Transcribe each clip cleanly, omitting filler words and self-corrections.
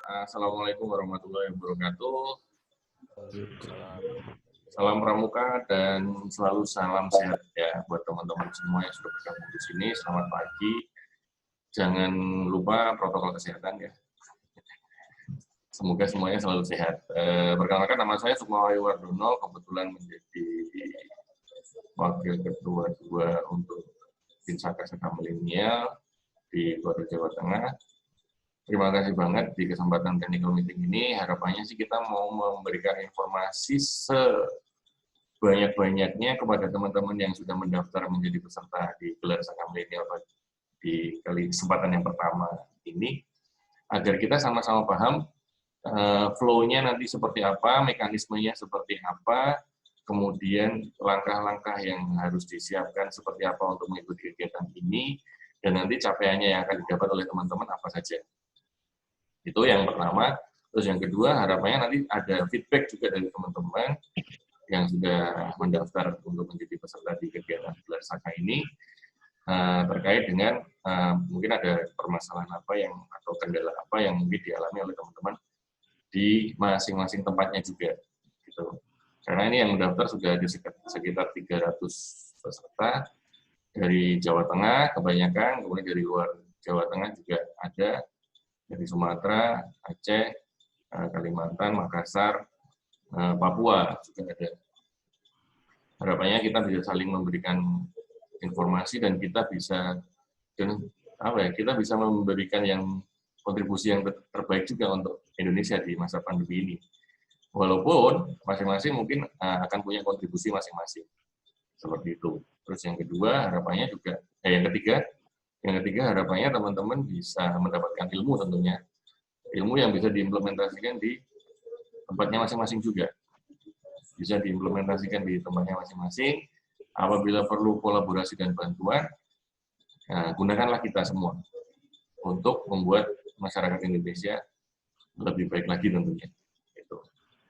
Assalamualaikum warahmatullahi wabarakatuh. Salam pramuka dan selalu salam sehat ya buat teman-teman semua yang sudah bergabung di sini. Selamat pagi. Jangan lupa protokol kesehatan ya. Semoga semuanya selalu sehat. Perkenalkan, nama saya Sukmawati Wardono, kebetulan menjadi Wakil Ketua 2 untuk Pinsaka Saka Milenial di Kota Jawa Tengah. Terima kasih banget di kesempatan technical meeting ini. Harapannya sih kita mau memberikan informasi sebanyak-banyaknya kepada teman-teman yang sudah mendaftar menjadi peserta di Gelar Saka Milenial di kesempatan yang pertama ini, agar kita sama-sama paham flow-nya nanti seperti apa, mekanismenya seperti apa, kemudian langkah-langkah yang harus disiapkan seperti apa untuk mengikuti kegiatan ini, dan nanti capaiannya yang akan didapat oleh teman-teman apa saja. Itu yang pertama. Terus yang kedua, harapannya nanti ada feedback juga dari teman-teman yang sudah mendaftar untuk menjadi peserta di kegiatan Gelar Saka ini, terkait dengan mungkin ada permasalahan apa yang atau kendala apa yang mungkin dialami oleh teman-teman di masing-masing tempatnya juga. Gitu. Karena ini yang mendaftar sudah ada sekitar 300 peserta dari Jawa Tengah kebanyakan, kemudian dari luar Jawa Tengah juga ada, dari Sumatera, Aceh, Kalimantan, Makassar, Papua juga ada. Harapannya kita bisa saling memberikan informasi dan kita bisa kita bisa memberikan yang kontribusi yang terbaik juga untuk Indonesia di masa pandemi ini. Walaupun masing-masing mungkin akan punya kontribusi masing-masing. Seperti itu. Terus yang kedua, harapannya juga, yang ketiga harapannya teman-teman bisa mendapatkan ilmu tentunya. Ilmu yang bisa diimplementasikan di tempatnya masing-masing juga. Bisa diimplementasikan di tempatnya masing-masing. Apabila perlu kolaborasi dan bantuan, gunakanlah kita semua untuk membuat masyarakat Indonesia lebih baik lagi tentunya.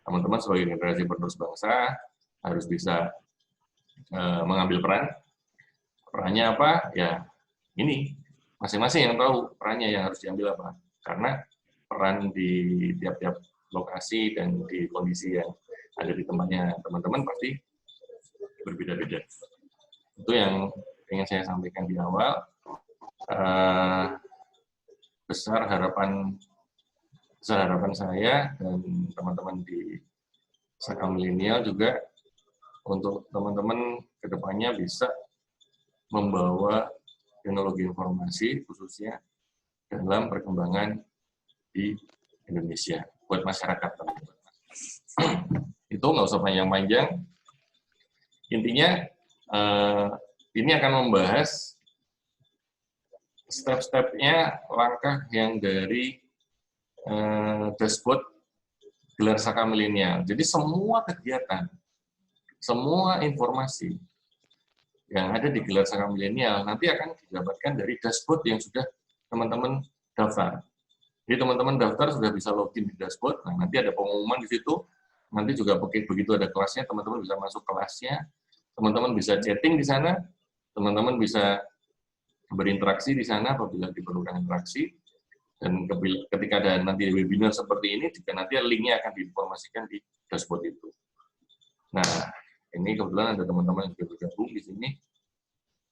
Teman-teman sebagai generasi penerus bangsa harus bisa mengambil peran. Perannya apa? Ya ini masing-masing yang tahu perannya yang harus diambil apa. Karena peran di tiap-tiap lokasi dan di kondisi yang ada di tempatnya teman-teman pasti berbeda-beda. Itu yang ingin saya sampaikan di awal. Besar harapan saya dan teman-teman di Saka Milenial juga untuk teman-teman kedepannya bisa membawa teknologi informasi khususnya dalam perkembangan di Indonesia buat masyarakat teman-teman. Itu nggak usah panjang-panjang. Intinya ini akan membahas step-stepnya, langkah yang dari dashboard Gelar Saka Milenial. Jadi semua kegiatan, semua informasi yang ada di Gelar Saka Milenial nanti akan didapatkan dari dashboard yang sudah teman-teman daftar. Jadi teman-teman daftar sudah bisa login di dashboard. Nah, nanti ada pengumuman di situ. Nanti juga begitu ada kelasnya, teman-teman bisa masuk kelasnya. Teman-teman bisa chatting di sana. Teman-teman bisa berinteraksi di sana apabila diperlukan interaksi. Dan ketika ada nanti webinar seperti ini, juga nanti linknya akan diinformasikan di dashboard itu. Nah, ini kebetulan ada teman-teman yang juga bergabung di sini.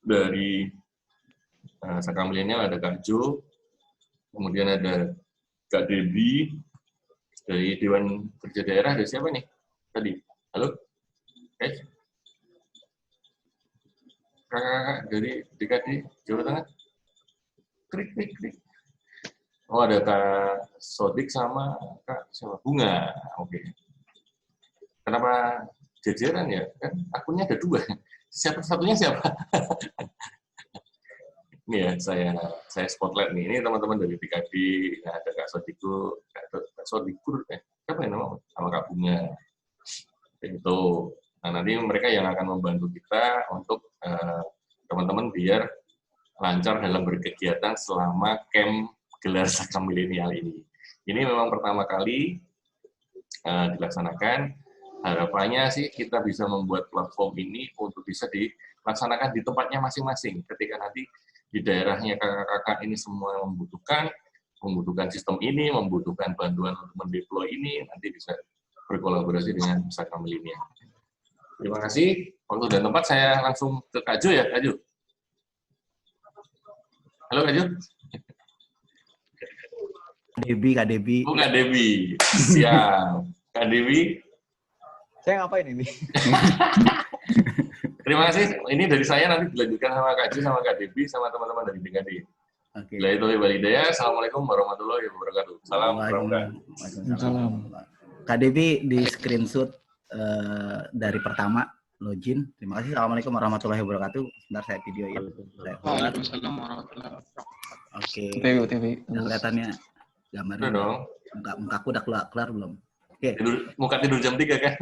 Dari Saka Milenial ada Kak Jo, kemudian ada Kak Debbie, dari Dewan Kerja Daerah, ada siapa nih? Tadi, halo? Guys? Kakak-kakak dari DKD Jawa Tengah? Klik. Oh, ada Kak Sodik sama Kak siapa? Bunga. Oke. Kenapa jajaran ya? Kan akunnya ada 2. Satunya siapa? Ini ya, saya spotlight nih. Ini teman-teman dari DKD. Nah, ada Kak Sodikur, siapa yang nama? Sama Kak Bunga. Itu. Nah, nanti mereka yang akan membantu kita untuk teman-teman biar lancar dalam berkegiatan selama camp Gelar Saka Milenial ini. Ini memang pertama kali dilaksanakan. Harapannya sih kita bisa membuat platform ini untuk bisa dilaksanakan di tempatnya masing-masing. Ketika nanti di daerahnya kakak-kakak ini semua membutuhkan, membutuhkan sistem ini, membutuhkan bantuan untuk mendeploy ini, nanti bisa berkolaborasi dengan pusaka milenial. Terima kasih. Waktu dan tempat saya langsung ke Kak Jo ya, Kak Jo. Halo Kak Jo. Kak Debi. Oh, Kak Debi. Siap. Kak Debi. Saya ngapain ini? Terima kasih. Ini dari saya, nanti dilanjutkan sama Kak Jo, sama Kak Debi, sama teman-teman dari DKD. Oke. Assalamualaikum warahmatullahi wabarakatuh. Salam. Waalaikumsalam. Kak Debi di screenshot dari pertama login. Terima kasih. Assalamualaikum warahmatullahi wabarakatuh. Sebentar saya videoin. Waalaikumsalam warahmatullahi wabarakatuh. Oke. TV. Kelihatannya gambarnya. Udah dong. Mukaku udah kelar belum? Oke. Muka tidur jam 3 kan?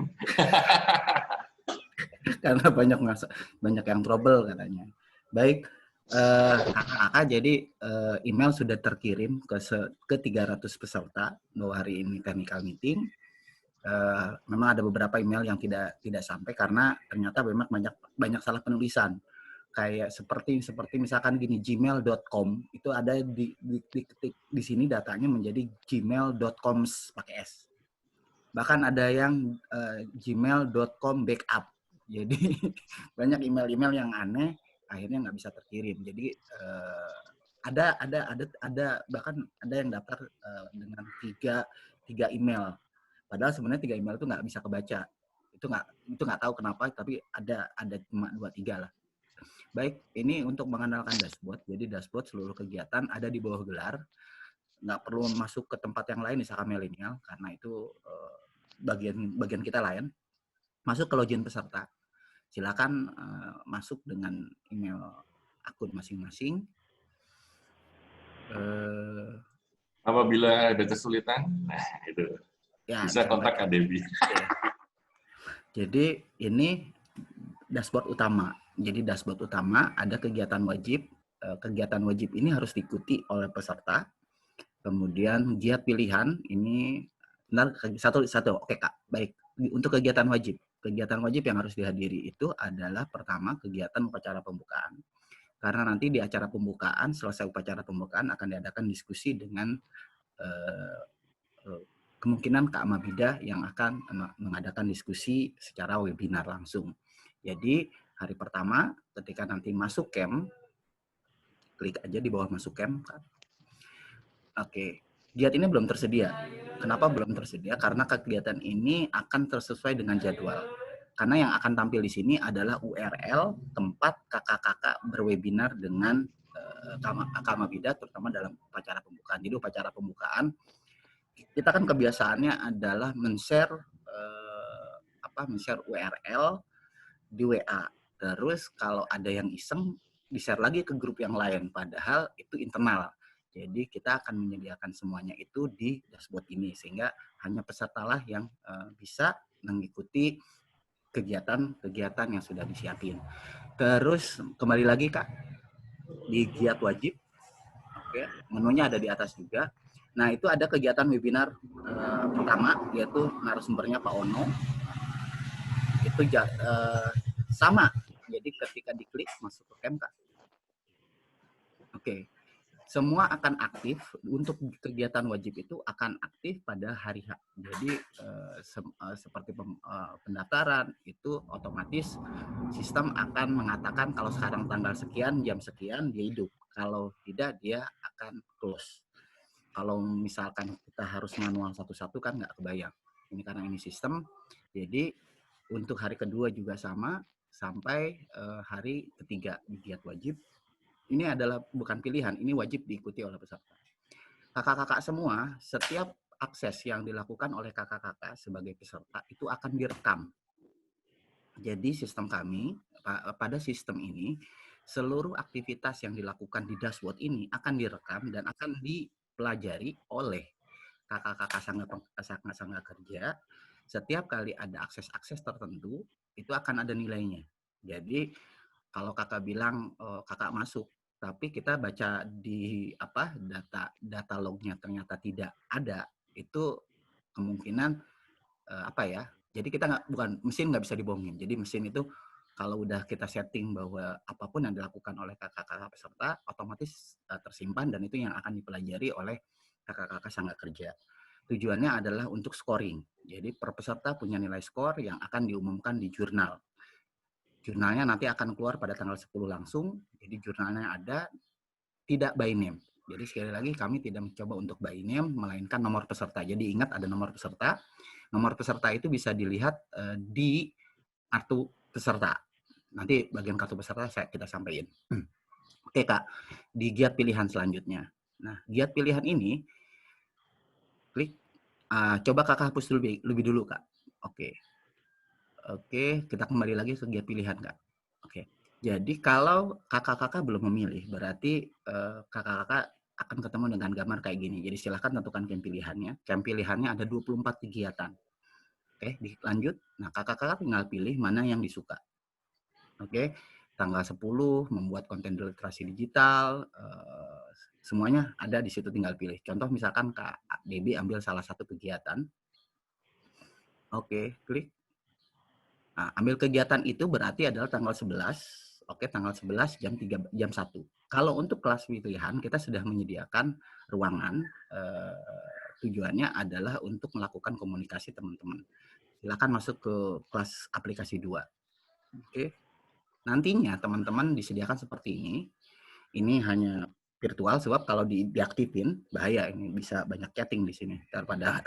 Karena banyak yang trouble katanya. Baik. Kakak, jadi email sudah terkirim ke 300 peserta bahwa hari ini technical meeting. Memang ada beberapa email yang tidak sampai karena ternyata memang banyak salah penulisan. Kayak seperti misalkan gini, gmail.com itu ada di sini datanya menjadi gmail.com pakai S. Bahkan ada yang gmail.com backup. Jadi banyak email-email yang aneh akhirnya nggak bisa terkirim. Jadi ada bahkan ada yang daftar dengan tiga email. Padahal sebenarnya 3 email itu nggak bisa kebaca. Itu nggak tahu kenapa, tapi ada cuma 2-3 lah. Baik, ini untuk mengandalkan dashboard. Jadi dashboard seluruh kegiatan ada di bawah gelar. Nggak perlu masuk ke tempat yang lain di Saka Milenial karena itu bagian kita lain. Masuk ke login peserta. Silakan masuk dengan email akun masing-masing. Apabila ada kesulitan, nah itu ya, bisa kontak Kak Debi. Jadi ini dashboard utama. Jadi dashboard utama ada kegiatan wajib. Kegiatan wajib ini harus diikuti oleh peserta. Kemudian giat pilihan ini satu. Oke Kak, baik. Untuk kegiatan wajib yang harus dihadiri itu adalah pertama kegiatan upacara pembukaan. Karena nanti di acara pembukaan, selesai upacara pembukaan akan diadakan diskusi dengan kemungkinan Kak Mabida yang akan mengadakan diskusi secara webinar langsung. Jadi hari pertama ketika nanti masuk camp, klik aja di bawah masuk camp. Oke, giat ini belum tersedia. Kenapa belum tersedia? Karena kegiatan ini akan tersesuai dengan jadwal. Karena yang akan tampil di sini adalah URL tempat kakak-kakak berwebinar dengan Kak Mabida, terutama dalam upacara pembukaan. Jadi upacara pembukaan kita kan kebiasaannya adalah men-share URL di WA. Terus kalau ada yang iseng di-share lagi ke grup yang lain, padahal itu internal. Jadi kita akan menyediakan semuanya itu di dashboard ini sehingga hanya pesertalah yang bisa mengikuti kegiatan yang sudah disiapin. Terus kembali lagi Kak di giat wajib. Oke, menunya ada di atas juga. Nah, itu ada kegiatan webinar pertama yaitu narasumbernya Pak Ono. Itu sama. Jadi ketika diklik masuk ke camp Kak. Oke. Semua akan aktif untuk kegiatan wajib itu akan aktif pada hari H. Jadi seperti pendaftaran itu otomatis sistem akan mengatakan kalau sekarang tanggal sekian jam sekian dia hidup. Kalau tidak dia akan close. Kalau misalkan kita harus manual satu-satu kan nggak kebayang. Ini karena ini sistem. Jadi untuk hari kedua juga sama sampai hari ketiga di giat wajib. Ini adalah bukan pilihan, ini wajib diikuti oleh peserta. Kakak-kakak semua, setiap akses yang dilakukan oleh kakak-kakak sebagai peserta itu akan direkam. Jadi sistem kami, pada sistem ini, seluruh aktivitas yang dilakukan di dashboard ini akan direkam dan akan dipelajari oleh kakak-kakak sangga kerja. Setiap kali ada akses-akses tertentu, itu akan ada nilainya. Jadi kalau kakak bilang kakak masuk, tapi kita baca di data lognya ternyata tidak ada, itu kemungkinan jadi kita mesin nggak bisa dibohongin. Jadi mesin itu kalau udah kita setting bahwa apapun yang dilakukan oleh kakak-kakak peserta otomatis tersimpan dan itu yang akan dipelajari oleh kakak-kakak sangga kerja. Tujuannya adalah untuk scoring. Jadi per peserta punya nilai skor yang akan diumumkan di jurnal. Jurnalnya nanti akan keluar pada tanggal 10 langsung. Jadi jurnalnya ada, tidak by name. Jadi sekali lagi kami tidak mencoba untuk by name, melainkan nomor peserta. Jadi ingat ada nomor peserta. Nomor peserta itu bisa dilihat di kartu peserta. Nanti bagian kartu peserta kita sampaikan. Oke Kak, di giat pilihan selanjutnya. Nah, giat pilihan ini, klik. Coba Kakak hapus lebih dulu Kak. Oke, kita kembali lagi ke giat pilihan Kak. Oke, jadi kalau kakak-kakak belum memilih, berarti kakak-kakak akan ketemu dengan gambar kayak gini. Jadi silahkan tentukan camp pilihannya. Camp pilihannya ada 24 kegiatan. Oke, dilanjut. Nah, kakak-kakak tinggal pilih mana yang disuka. Oke, tanggal 10 membuat konten literasi digital, semuanya ada di situ, tinggal pilih. Contoh misalkan Kak Debbie ambil salah satu kegiatan. Oke, klik. Nah, ambil kegiatan itu berarti adalah tanggal 11. Oke, tanggal 11 jam 1. Kalau untuk kelas pilihan kita sudah menyediakan ruangan, tujuannya adalah untuk melakukan komunikasi teman-teman. Silakan masuk ke kelas aplikasi 2. Oke. Nantinya teman-teman disediakan seperti ini. Ini hanya virtual sebab kalau diaktifin bahaya, ini bisa banyak chatting di sini daripada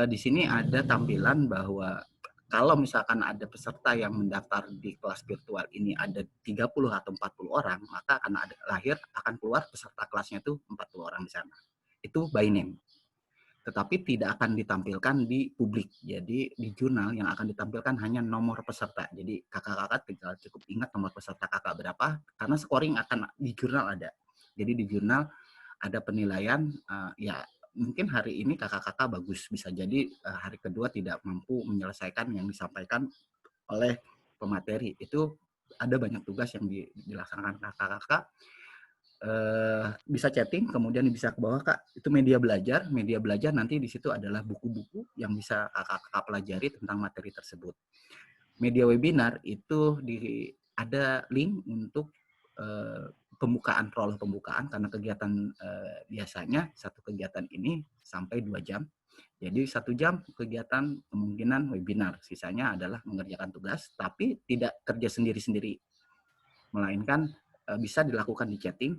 di sini ada tampilan bahwa kalau misalkan ada peserta yang mendaftar di kelas virtual ini ada 30 atau 40 orang, maka akan keluar peserta kelasnya itu 40 orang di sana. Itu by name. Tetapi tidak akan ditampilkan di publik. Jadi di jurnal yang akan ditampilkan hanya nomor peserta. Jadi kakak-kakak tinggal cukup ingat nomor peserta kakak berapa, karena scoring akan di jurnal ada. Jadi di jurnal ada penilaian, ya mungkin hari ini kakak-kakak bagus, bisa jadi hari kedua tidak mampu menyelesaikan yang disampaikan oleh pemateri. Itu ada banyak tugas yang dilaksanakan kakak-kakak. Bisa chatting, kemudian bisa ke bawah Kak, itu media belajar nanti di situ adalah buku-buku yang bisa kakak-kakak pelajari tentang materi tersebut. Media webinar itu ada link untuk pembukaan, prolog pembukaan, karena kegiatan biasanya satu kegiatan ini sampai 2 jam. Jadi 1 jam kegiatan kemungkinan webinar, sisanya adalah mengerjakan tugas, tapi tidak kerja sendiri-sendiri, melainkan bisa dilakukan di chatting.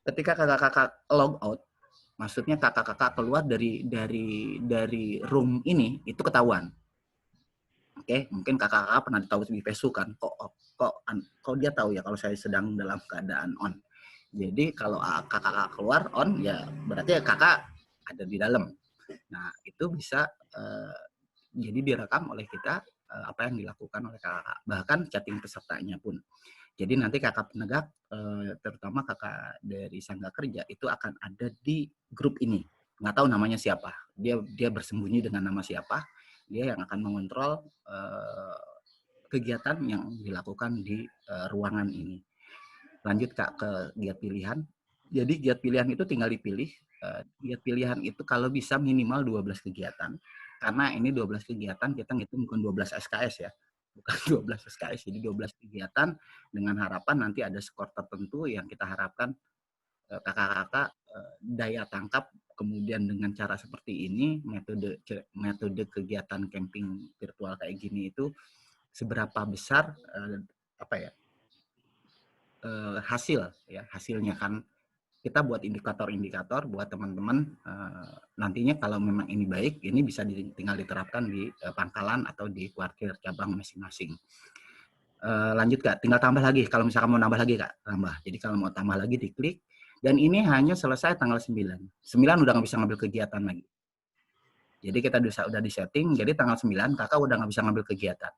Ketika kakak-kakak log out, maksudnya kakak-kakak keluar dari room ini, itu ketahuan. Oke, mungkin kakak-kakak pernah tahu di Facebook kan, kok dia tahu ya kalau saya sedang dalam keadaan on. Jadi kalau kakak-kakak keluar on, ya berarti kakak ada di dalam. Nah, itu bisa jadi direkam oleh kita apa yang dilakukan oleh kakak, bahkan chatting pesertanya pun. Jadi nanti kakak penegak, terutama kakak dari Sangga Kerja, itu akan ada di grup ini. Nggak tahu namanya siapa. Dia bersembunyi dengan nama siapa. Dia yang akan mengontrol kegiatan yang dilakukan di ruangan ini. Lanjut Kak ke giat pilihan. Jadi giat pilihan itu tinggal dipilih. Giat pilihan itu kalau bisa minimal 12 kegiatan. Karena ini 12 kegiatan, kita ngitung bukan 12 SKS ya. Bukan 12 SKS, jadi 12 kegiatan dengan harapan nanti ada skor tertentu yang kita harapkan kakak-kakak daya tangkap, kemudian dengan cara seperti ini, metode kegiatan camping virtual kayak gini itu seberapa besar hasilnya kan. Kita buat indikator-indikator buat teman-teman nantinya kalau memang ini baik, ini bisa tinggal diterapkan di pangkalan atau di kuartir cabang masing-masing. Lanjut Kak, tinggal tambah lagi. Kalau misalkan mau nambah lagi Kak, tambah. Jadi kalau mau tambah lagi diklik. Dan ini hanya selesai tanggal 9. 9 udah nggak bisa ngambil kegiatan lagi. Jadi kita udah disetting, jadi tanggal 9 kakak udah nggak bisa ngambil kegiatan.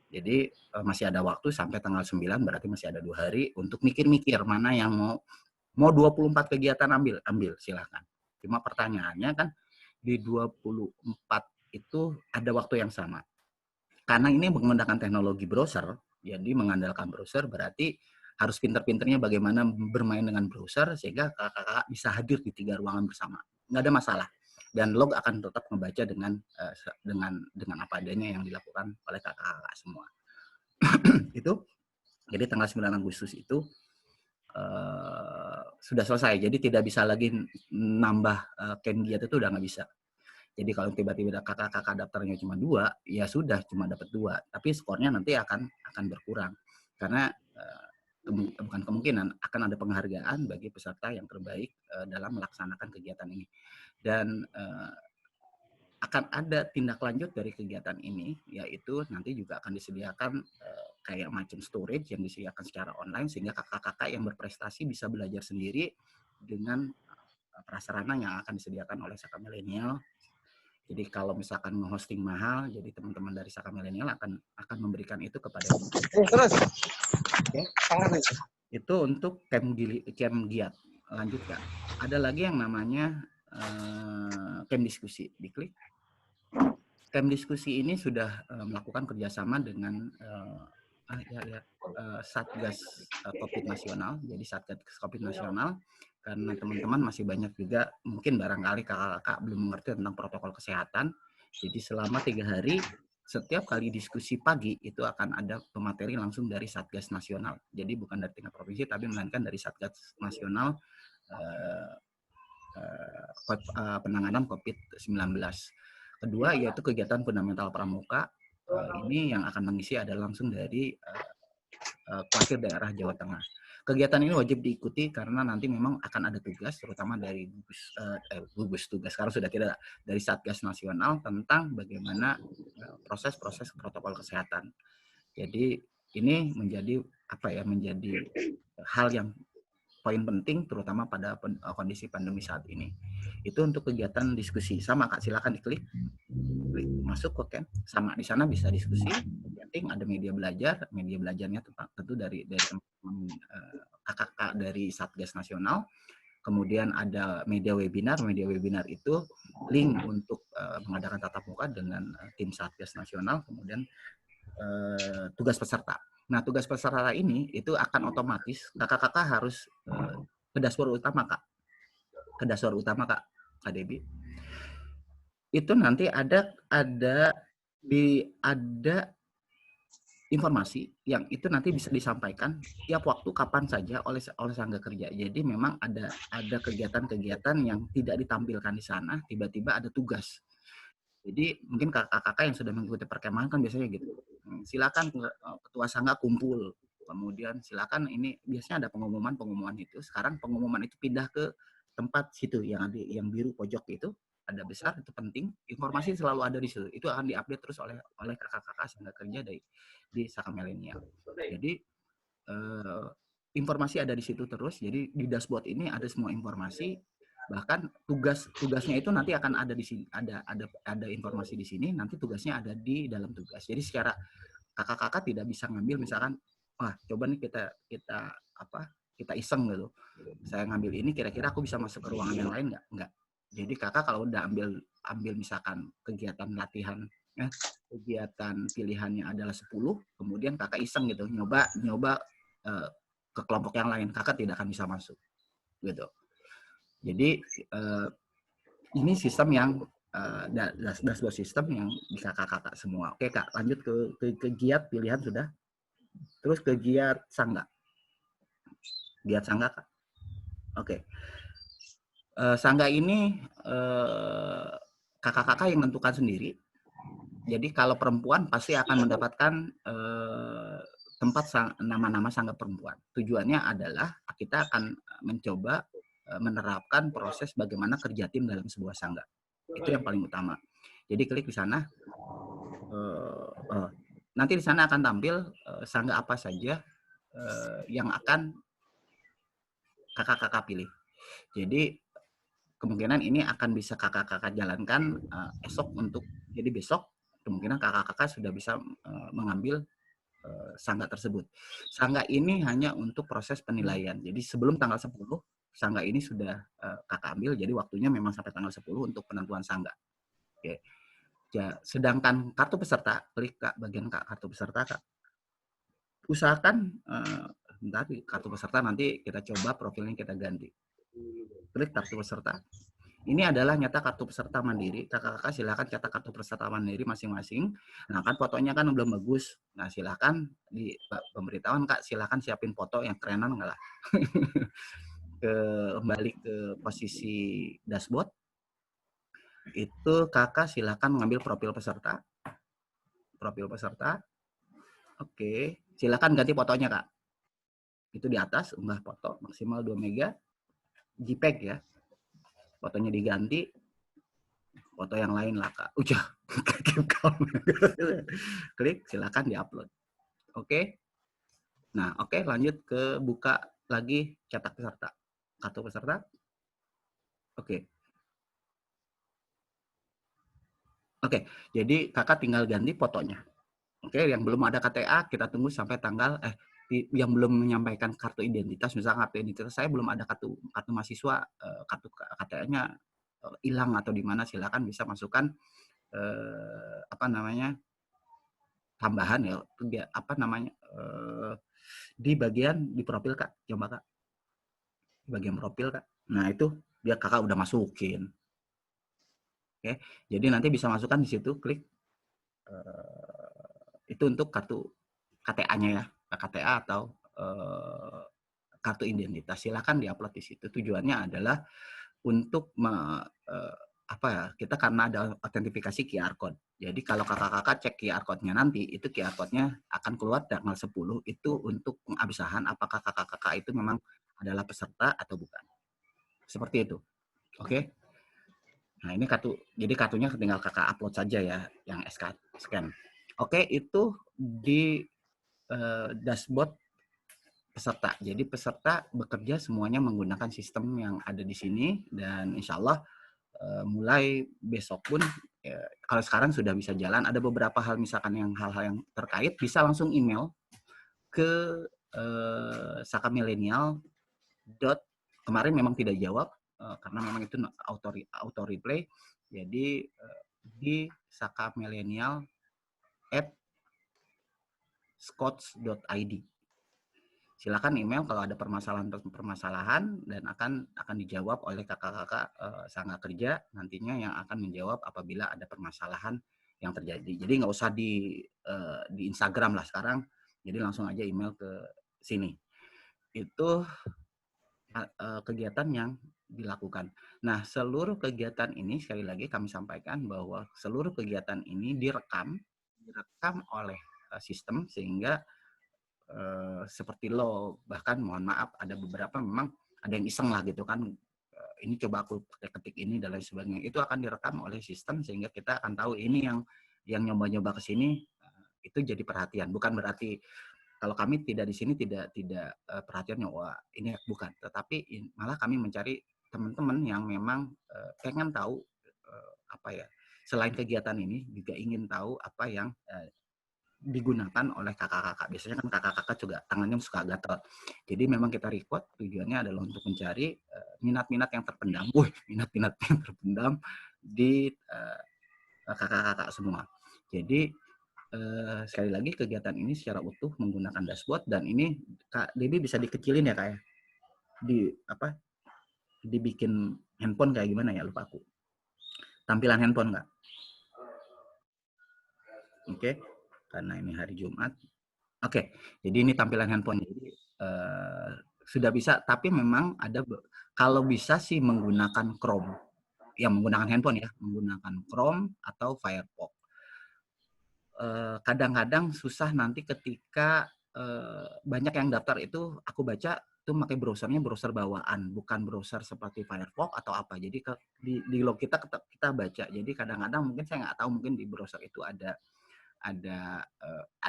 Jadi masih ada waktu sampai tanggal 9, berarti masih ada 2 hari untuk mikir-mikir mana yang mau 24 kegiatan ambil silahkan. Cuma pertanyaannya kan di 24 itu ada waktu yang sama. Karena ini menggunakan teknologi browser, jadi mengandalkan browser berarti harus pinter-pinternya bagaimana bermain dengan browser sehingga kakak-kakak bisa hadir di 3 ruangan bersama. Nggak ada masalah. Dan log akan tetap membaca dengan apa adanya yang dilakukan oleh kakak-kakak semua. Itu jadi tanggal 9 Agustus itu sudah selesai. Jadi tidak bisa lagi nambah kandidat itu udah nggak bisa. Jadi kalau tiba-tiba kakak-kakak daftarnya cuma 2, ya sudah cuma dapat 2. Tapi skornya nanti akan berkurang. Karena bukan kemungkinan, akan ada penghargaan bagi peserta yang terbaik dalam melaksanakan kegiatan ini. Dan akan ada tindak lanjut dari kegiatan ini, yaitu nanti juga akan disediakan kayak macam storage yang disediakan secara online, sehingga kakak-kakak yang berprestasi bisa belajar sendiri dengan prasarana yang akan disediakan oleh Saka Milenial. Jadi kalau misalkan nge-hosting mahal, jadi teman-teman dari Saka Milenial akan memberikan itu kepada Terus. Oke. Itu untuk camp giat. Lanjut Kak. Ada lagi yang namanya camp diskusi. Diklik. Camp diskusi ini sudah melakukan kerjasama dengan Satgas COVID Nasional. Jadi Satgas COVID Nasional, karena teman-teman masih banyak juga mungkin barangkali kakak-kakak belum mengerti tentang protokol kesehatan. Jadi selama 3 hari setiap kali diskusi pagi itu akan ada pemateri langsung dari Satgas Nasional. Jadi bukan dari tingkat provinsi tapi melainkan dari Satgas Nasional penanganan COVID-19. Kedua yaitu kegiatan fundamental pramuka. Ini yang akan mengisi adalah langsung dari Kuartir Daerah Jawa Tengah. Kegiatan ini wajib diikuti karena nanti memang akan ada tugas, terutama dari gugus tugas sekarang sudah tidak, dari Satgas Nasional tentang bagaimana proses-proses protokol kesehatan. Jadi ini menjadi menjadi hal yang poin penting terutama pada kondisi pandemi saat ini. Itu untuk kegiatan diskusi. Sama Kak, silakan diklik masuk ke camp. Sama di sana bisa diskusi. Ada media belajar. Media belajarnya tentu dari teman-teman kakak-kakak dari Satgas Nasional. Kemudian ada media webinar. Media webinar itu link untuk mengadakan tatap muka dengan tim Satgas Nasional. Kemudian tugas peserta. Nah, tugas peserta ini itu akan otomatis kakak-kakak harus ke dashboard utama, Kak. Ke dashboard utama, Kak Debbie. Itu nanti ada informasi yang itu nanti bisa disampaikan tiap waktu kapan saja oleh Sangga Kerja. Jadi memang ada kegiatan-kegiatan yang tidak ditampilkan di sana, tiba-tiba ada tugas. Jadi mungkin kakak-kakak yang sudah mengikuti perkemahan kan biasanya gitu. Silakan ketua Sangga kumpul. Kemudian silakan, ini biasanya ada pengumuman itu. Sekarang pengumuman itu pindah ke tempat situ yang biru pojok itu. Ada besar, itu penting. Informasi selalu ada di situ. Itu akan diupdate terus oleh kakak-kakak Sangga Kerja di Saka Milenial. Jadi informasi ada di situ terus. Jadi di dashboard ini ada semua informasi. Bahkan tugasnya itu nanti akan ada di sini. Ada informasi di sini. Nanti tugasnya ada di dalam tugas. Jadi secara kakak-kakak tidak bisa ngambil misalkan, wah coba nih kita iseng gitu. Saya ngambil ini, kira-kira aku bisa masuk ke ruangan yang lain nggak? Nggak. Jadi kakak kalau udah ambil misalkan kegiatan latihan, kegiatan pilihannya adalah 10, kemudian kakak iseng gitu, nyoba ke kelompok yang lain, kakak tidak akan bisa masuk, gitu. Jadi ini sistem yang dashboard sistem yang bisa kakak semua. Oke Kak, lanjut ke giat pilihan sudah. Terus ke giat Sangga. Giat Sangga Kak. Oke. Sangga ini kakak-kakak yang menentukan sendiri. Jadi kalau perempuan pasti akan mendapatkan tempat nama-nama Sangga perempuan. Tujuannya adalah kita akan mencoba menerapkan proses bagaimana kerja tim dalam sebuah Sangga. Itu yang paling utama. Jadi klik di sana. Nanti di sana akan tampil Sangga apa saja yang akan kakak-kakak pilih. Jadi kemungkinan ini akan bisa kakak-kakak jalankan esok jadi besok kemungkinan kakak-kakak sudah bisa mengambil Sangga tersebut. Sangga ini hanya untuk proses penilaian. Jadi sebelum tanggal 10, Sangga ini sudah kakak ambil, jadi waktunya memang sampai tanggal 10 untuk penentuan Sangga. Oke. Ya, sedangkan kartu peserta, klik Kak bagian kartu peserta Kak. Usahakan kartu peserta nanti kita coba profilnya kita ganti. Klik kartu peserta. Ini adalah nyata kartu peserta mandiri. Kakak-kakak silakan cetak kartu peserta mandiri masing-masing. Nah, kan fotonya kan belum bagus. Nah, silakan di pemberitahuan Kak, silakan siapin foto yang kerenan enggak lah. Kembali ke posisi dashboard. Itu Kakak silakan mengambil profil peserta. Profil peserta. Oke, silakan ganti fotonya Kak. Itu di atas, unggah foto maksimal 2 mega. JPEG ya. Fotonya diganti. Foto yang lain lah Kak. Klik, silakan diupload. Oke. Nah, oke, lanjut ke buka lagi cetak peserta. Kartu peserta. Oke. Oke, jadi Kakak tinggal ganti fotonya. Oke, yang belum ada KTA kita tunggu sampai tanggal yang belum menyampaikan kartu identitas, misalnya kartu identitas saya belum ada kartu mahasiswa, kartu KTA-nya hilang atau di mana, silakan bisa masukkan tambahan ya, di bagian di profil Kak, coba Kak. Di bagian profil Kak. Nah, itu dia Kakak udah masukin. Oke, jadi nanti bisa masukkan di situ, klik itu untuk kartu KTA-nya ya, KTA atau kartu identitas. Silakan diupload di situ. Tujuannya adalah untuk kita karena ada autentifikasi QR code. Jadi kalau kakak-kakak cek QR code-nya nanti, itu QR code-nya akan keluar tanggal 10 itu untuk pengabsahan apakah kakak-kakak itu memang adalah peserta atau bukan. Seperti itu. Oke. Nah, ini jadi kartunya tinggal kakak upload saja ya, yang scan. Oke, itu di dashboard peserta. Jadi peserta bekerja semuanya menggunakan sistem yang ada di sini dan insya Allah mulai besok pun kalau sekarang sudah bisa jalan. Ada beberapa hal misalkan hal-hal yang terkait bisa langsung email ke sakamilenial. Kemarin memang tidak jawab karena memang itu auto replay. Jadi di sakamilenial@scots.id. Silakan email kalau ada permasalahan dan akan dijawab oleh kakak-kakak sangga kerja nantinya yang akan menjawab apabila ada permasalahan yang terjadi. Jadi nggak usah di Instagram lah sekarang, jadi langsung aja email ke sini. Itu kegiatan yang dilakukan. Nah, seluruh kegiatan ini sekali lagi kami sampaikan bahwa seluruh kegiatan ini direkam oleh sistem sehingga seperti bahkan mohon maaf ada beberapa memang ada yang iseng lah gitu kan, ini coba aku ketik ini dan lain sebagainya, itu akan direkam oleh sistem sehingga kita akan tahu ini yang nyoba-nyoba ke sini itu jadi perhatian. Bukan berarti kalau kami tidak di sini tidak perhatiannya wah ini bukan, tetapi malah kami mencari teman-teman yang memang pengen tahu selain kegiatan ini juga ingin tahu apa yang digunakan oleh kakak-kakak. Biasanya kan kakak-kakak juga tangannya suka gatel. Jadi memang kita record tujuannya adalah untuk mencari minat-minat yang terpendam. Minat-minat yang terpendam di kakak-kakak semua. Jadi sekali lagi kegiatan ini secara utuh menggunakan dashboard dan ini Kak Debbie bisa dikecilin ya Kak ya. Dibikin handphone kayak gimana ya, lupa aku. Tampilan handphone Kak. Oke. Karena ini hari Jumat. Oke, jadi ini tampilan handphone. Jadi sudah bisa, tapi memang ada kalau bisa sih menggunakan Chrome. Yang menggunakan handphone ya, menggunakan Chrome atau Firefox. Kadang-kadang susah nanti ketika banyak yang daftar itu aku baca itu pakai browsernya browser bawaan, bukan browser seperti Firefox atau apa. Jadi di log kita baca. Jadi kadang-kadang mungkin saya nggak tahu mungkin di browser itu ada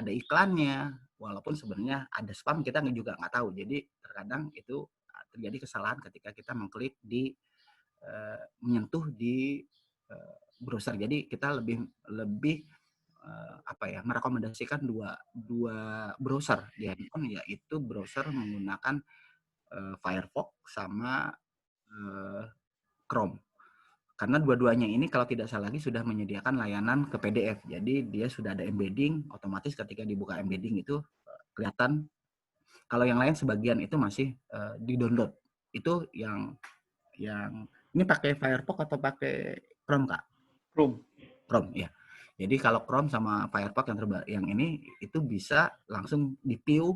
iklannya, walaupun sebenarnya ada spam kita juga nggak tahu. Jadi terkadang itu terjadi kesalahan ketika kita mengklik di menyentuh di browser. Jadi kita lebih merekomendasikan dua browser di handphone, yaitu browser menggunakan Firefox sama Chrome. Karena dua-duanya ini kalau tidak salah lagi sudah menyediakan layanan ke PDF. Jadi dia sudah ada embedding, otomatis ketika dibuka embedding itu kelihatan. Kalau yang lain sebagian itu masih di-download. Itu yang Ini pakai Firefox atau pakai Chrome, Kak? Chrome. Chrome, ya. Jadi kalau Chrome sama Firefox yang ini itu bisa langsung di-view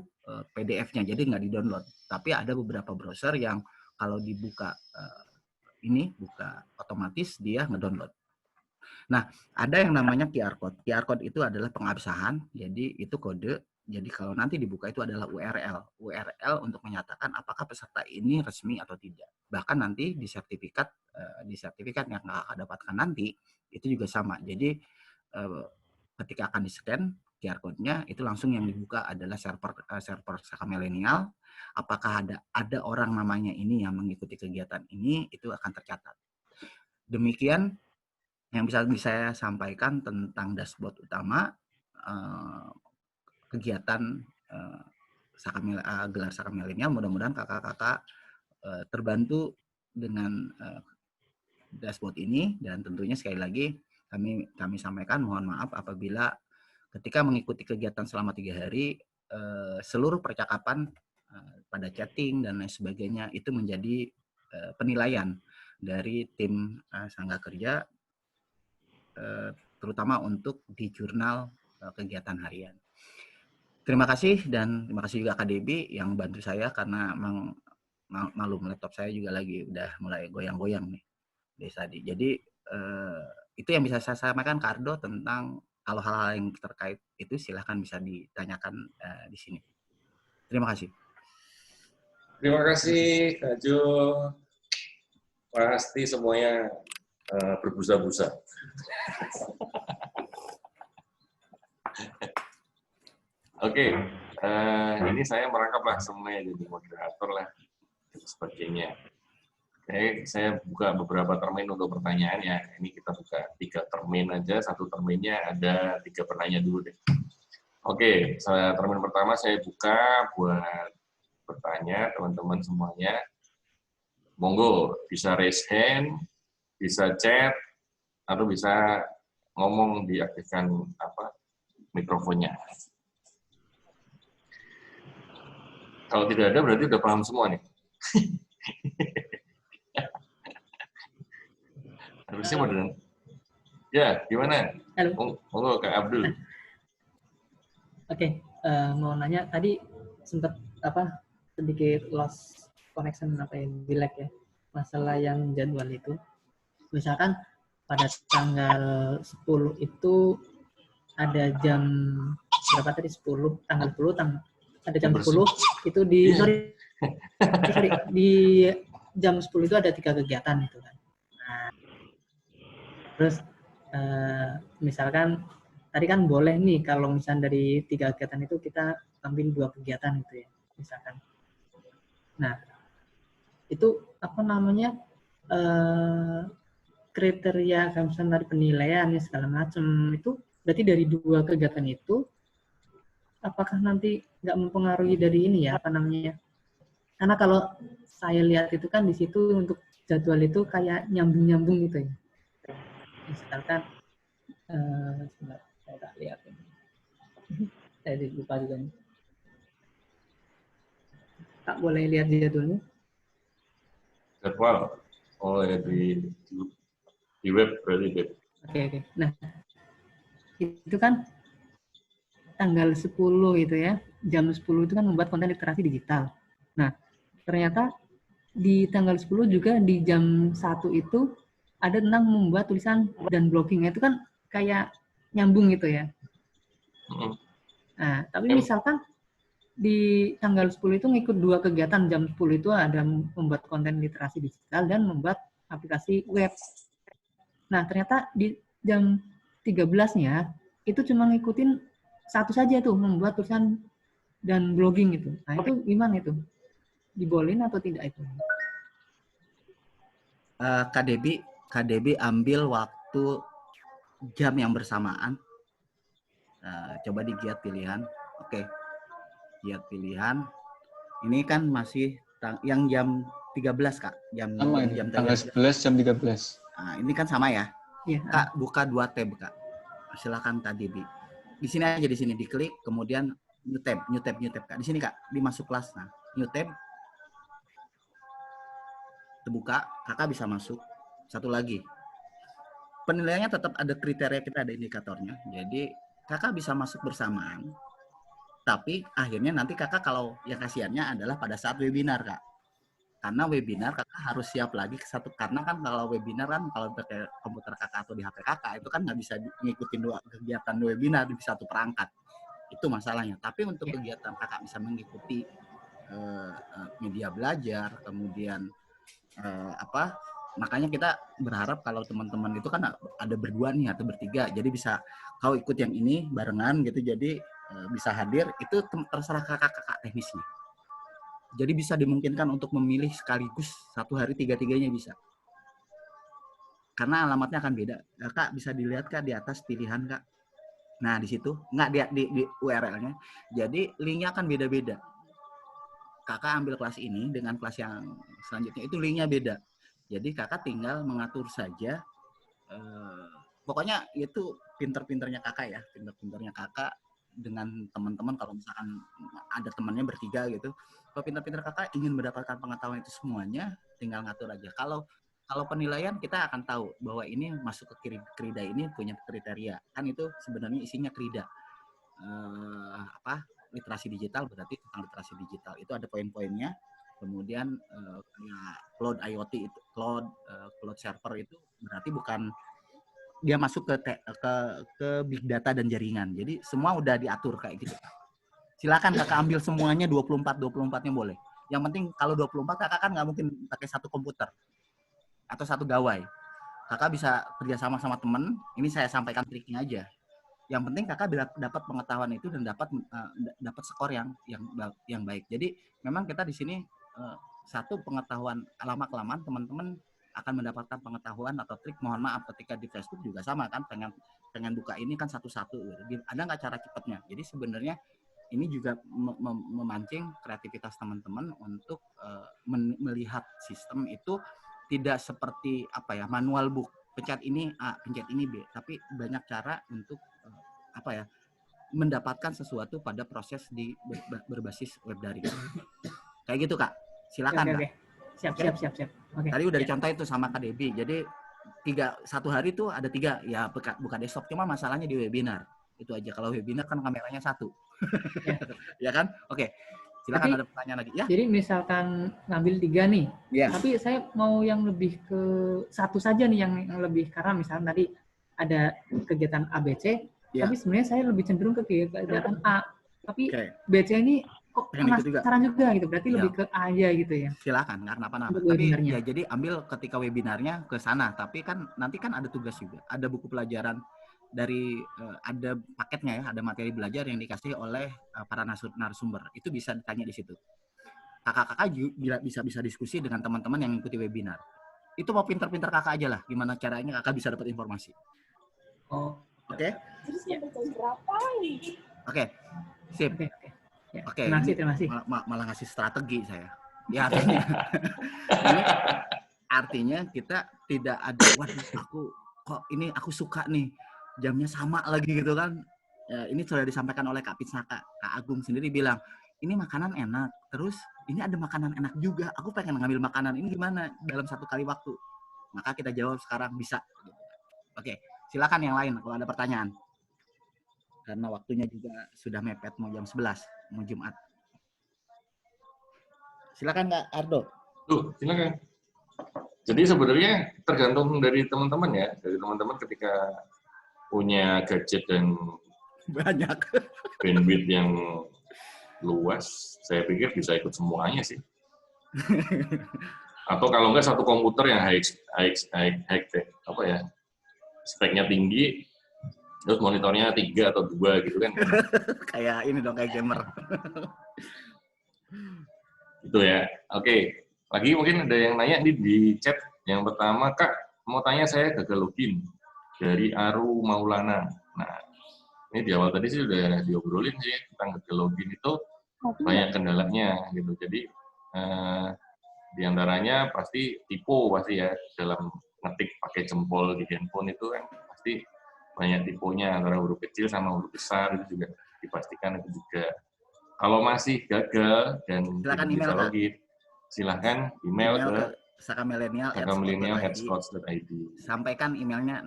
PDF-nya, jadi nggak di-download. Tapi ada beberapa browser yang kalau dibuka buka otomatis dia ngedownload. Nah, ada yang namanya QR Code. QR Code itu adalah pengabsahan, jadi itu kode. Jadi kalau nanti dibuka itu adalah URL. URL untuk menyatakan apakah peserta ini resmi atau tidak. Bahkan nanti di sertifikat yang akan dapatkan nanti itu juga sama. Jadi ketika akan di-scan QR code-nya itu langsung yang dibuka adalah server Saka Milenial. Apakah ada orang namanya ini yang mengikuti kegiatan ini, itu akan tercatat. Demikian yang bisa saya sampaikan tentang dashboard utama kegiatan gelar Saka Milenial. Mudah-mudahan kakak-kakak terbantu dengan dashboard ini, dan tentunya sekali lagi kami sampaikan mohon maaf apabila ketika mengikuti kegiatan selama 3 hari seluruh percakapan pada chatting dan lain sebagainya itu menjadi penilaian dari tim Sangga Kerja terutama untuk di jurnal kegiatan harian. Terima kasih, dan terima kasih juga Kak Debi yang bantu saya karena malum laptop saya juga lagi udah mulai goyang-goyang nih dari tadi. Jadi itu yang bisa saya sampaikan Kak Ardo tentang kalau hal-hal yang terkait itu silahkan bisa ditanyakan di sini. Terima kasih. Terima kasih Kak Jo. Pasti semuanya berbusa-busa. Oke, ini saya merangkaplah semuanya jadi moderator lah dan sebagainya. Saya buka beberapa termin untuk pertanyaan ya. Ini kita buka 3 termin aja. 1 terminnya ada 3 penanya dulu deh. Oke, termin pertama saya buka buat bertanya teman-teman semuanya. Monggo, bisa raise hand, bisa chat, atau bisa ngomong diaktifkan mikrofonnya. Kalau tidak ada berarti udah paham semua nih. Harusnya modern. Ya, gimana? Halo. Monggo Kak Abdul. Oke, mau nanya tadi sempat sedikit lost connection delay ya. Masalah yang jadwal itu. Misalkan pada tanggal 10 itu ada jam berapa tadi? 10, tanggal 10 ada jam 10 itu di di jam 10 itu ada 3 kegiatan itu kan. Nah, terus misalkan tadi kan boleh nih kalau misalnya dari 3 kegiatan itu kita ambil 2 kegiatan itu ya misalkan. Nah itu kriteria misalnya dari penilaian ya segala macam itu berarti dari 2 kegiatan itu apakah nanti nggak mempengaruhi dari ini ya karena kalau saya lihat itu kan di situ untuk jadwal itu kayak nyambung gitu ya. Misalkan saya tak lihat ini. Saya lupa juga nih. Tak boleh lihat jadwalnya. Jadwal. Oh ya di web berarti deh. Oke. Nah, itu kan tanggal 10 itu ya, jam 10 itu kan membuat konten literasi digital. Nah, ternyata di tanggal 10 juga di jam 1 itu ada tentang membuat tulisan dan blogging. Itu kan kayak nyambung gitu ya. Nah, tapi misalkan di tanggal 10 itu ngikut 2 kegiatan, jam 10 itu ada membuat konten literasi digital dan membuat aplikasi web. Nah, ternyata di jam 13-nya itu cuma ngikutin satu saja tuh, membuat tulisan dan blogging itu. Nah, itu gimana itu? Dibolehin atau tidak itu? Kak Debi ambil waktu jam yang bersamaan. Coba digiat pilihan. Oke. Giat pilihan. Ini kan masih yang jam 13, Kak. Jam tanggal 11 jam 13. Nah, ini kan sama ya? Iya. Kak, buka 2 tab, Kak. Silakan Kak Debi. Di sini aja, di sini diklik, kemudian new tab, Kak. Di sini, Kak, di masuk kelas. Nah, new tab. Terbuka, Kakak bisa masuk. satu lagi, penilaiannya tetap ada kriteria, kita ada indikatornya. Jadi kakak bisa masuk bersamaan, tapi akhirnya nanti kakak kalau yang kasihannya adalah pada saat webinar, Kak. Karena webinar kakak harus siap lagi karena kan kalau webinar kan kalau pakai komputer kakak atau di HP kakak itu kan nggak bisa ngikutin dua kegiatan webinar di satu perangkat. Itu masalahnya. Tapi untuk kegiatan kakak bisa mengikuti media belajar, kemudian makanya kita berharap kalau teman-teman itu kan ada berdua nih atau bertiga, jadi bisa kau ikut yang ini barengan gitu, jadi bisa hadir, itu terserah kakak-kakak teknisnya. Jadi bisa dimungkinkan untuk memilih sekaligus satu hari tiga-tiganya bisa. Karena alamatnya akan beda. Kak bisa dilihat Kak di atas pilihan Kak. Nah di situ nggak di URL-nya. Jadi linknya akan beda-beda. Kakak ambil kelas ini dengan kelas yang selanjutnya itu linknya beda. Jadi kakak tinggal mengatur saja. Pokoknya itu pinter-pinternya kakak ya, pinter-pinternya kakak dengan teman-teman. Kalau misalkan ada temannya bertiga gitu, kalau pinter-pinter kakak ingin mendapatkan pengetahuan itu semuanya, tinggal ngatur aja. Kalau penilaian kita akan tahu bahwa ini masuk ke krida ini punya kriteria. Kan itu sebenarnya isinya krida. Literasi digital berarti tentang literasi digital. Itu ada poin-poinnya. Kemudian cloud IoT itu cloud server itu berarti bukan dia masuk ke big data dan jaringan. Jadi semua udah diatur kayak gitu. Silakan kakak ambil semuanya 24-nya boleh. Yang penting kalau 24 kakak kan nggak mungkin pakai satu komputer atau satu gawai. Kakak bisa kerjasama sama teman. Ini saya sampaikan triknya aja. Yang penting kakak dapat pengetahuan itu dan dapat skor yang baik. Jadi memang kita di sini satu pengetahuan lama-kelamaan teman-teman akan mendapatkan pengetahuan atau trik. Mohon maaf ketika di Facebook juga sama kan, pengen buka ini kan satu-satu. Ada nggak cara cepatnya? Jadi sebenarnya ini juga memancing kreativitas teman-teman untuk melihat sistem itu tidak seperti manual book, pencet ini A, pencet ini B, tapi banyak cara untuk mendapatkan sesuatu pada proses berbasis web daring. Kayak gitu Kak. Silakan Kak. Siap. Okay. Tadi udah dicontohin tuh sama Kak Debbie. Jadi satu hari tuh ada 3 ya buka desktop, cuma masalahnya di webinar. Itu aja. Kalau webinar kan kameranya 1. Ya kan? Oke. Silakan, ada pertanyaan lagi. Ya. Jadi misalkan ngambil 3 nih. Ya. Tapi saya mau yang lebih ke 1 saja nih yang lebih, karena misalnya tadi ada kegiatan ABC, tapi sebenarnya saya lebih cenderung ke kegiatan A. Tapi BC ini kok penasaran juga gitu. Berarti lebih ke A aja gitu ya. Silakan, nggak kenapa-napa. Tapi ya jadi ambil ketika webinarnya ke sana. Tapi kan nanti kan ada tugas juga. Ada buku pelajaran dari ada paketnya ya, ada materi belajar yang dikasih oleh para narasumber. Itu bisa ditanya di situ. Kakak-kakak juga bisa diskusi dengan teman-teman yang mengikuti webinar. Itu mau pinter-pinter kakak aja lah. Gimana caranya kakak bisa dapat informasi. Oke? Terus sampai berapa nih? Oke. Sip. Oke. Terima kasih. Malah ngasih strategi saya. Ya artinya kita tidak ada, waduh aku suka nih. Jamnya sama lagi gitu kan. Ya, ini sudah disampaikan oleh Kak Pitsaka. Kak Agung sendiri bilang, ini makanan enak. Terus ini ada makanan enak juga. Aku pengen ngambil makanan ini gimana dalam 1 kali waktu. Maka kita jawab sekarang bisa. Oke, silakan yang lain kalau ada pertanyaan. Karena waktunya juga sudah mepet, mau jam 11, mau Jumat. Silakan Kak Ardo. Silakan. Jadi sebenarnya tergantung dari teman-teman ya. Dari teman-teman ketika punya gadget dan banyak bandwidth yang luas, saya pikir bisa ikut semuanya sih. Atau kalau enggak satu komputer yang speknya tinggi, terus monitornya 3 atau 2 gitu kan. Kayak ini dong, kayak gamer. Itu ya. Oke. Lagi mungkin ada yang nanya di chat. Yang pertama, Kak, mau tanya, saya gagal login dari Aru Maulana. Nah, ini di awal tadi sih udah diobrolin sih tentang gagal login itu banyak kendalanya gitu. Jadi di antaranya pasti tipe ya, dalam ngetik pakai jempol di handphone itu kan pasti banyak tipenya, antara huruf kecil sama huruf besar itu juga dipastikan itu juga. Kalau masih gagal dan silakan bisa login, silahkan email ke sakamilenial@scouts.id. Sampaikan emailnya,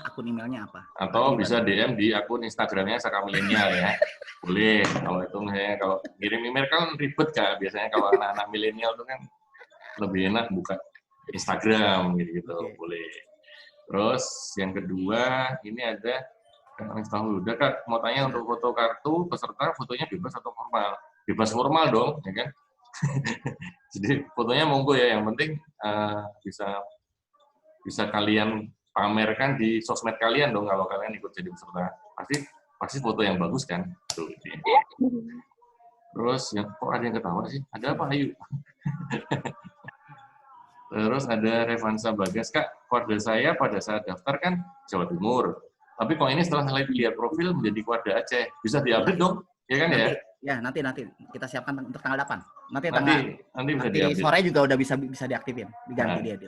akun emailnya apa? Atau bisa DM di akun Instagramnya sakamilenial ya. Boleh. Kalau itu misalnya kalau kirim email kan ribet Kak. Biasanya kalau anak-anak milenial itu kan lebih enak buka Instagram gitu. Boleh. Terus yang kedua ini ada udah Kak, mau tanya untuk foto kartu peserta fotonya bebas atau formal? Bebas formal dong, ya kan? Jadi fotonya monggo ya, yang penting bisa kalian pamerkan di sosmed kalian dong kalau kalian ikut jadi peserta. Pasti foto yang bagus kan? Tuh, gitu. Terus kok ada yang ketawa sih? Ada apa Ayu? Terus ada Revansa Bagas, Kak, keluarga saya pada saat daftar kan Jawa Timur. Tapi kok ini setelah saya lihat profil menjadi keluarga Aceh. Bisa diupdate dong? Ya kan ya? Ya, nanti kita siapkan untuk tanggal 8. Nanti bisa diupdate. Sore juga udah bisa diaktifin, diganti diedit.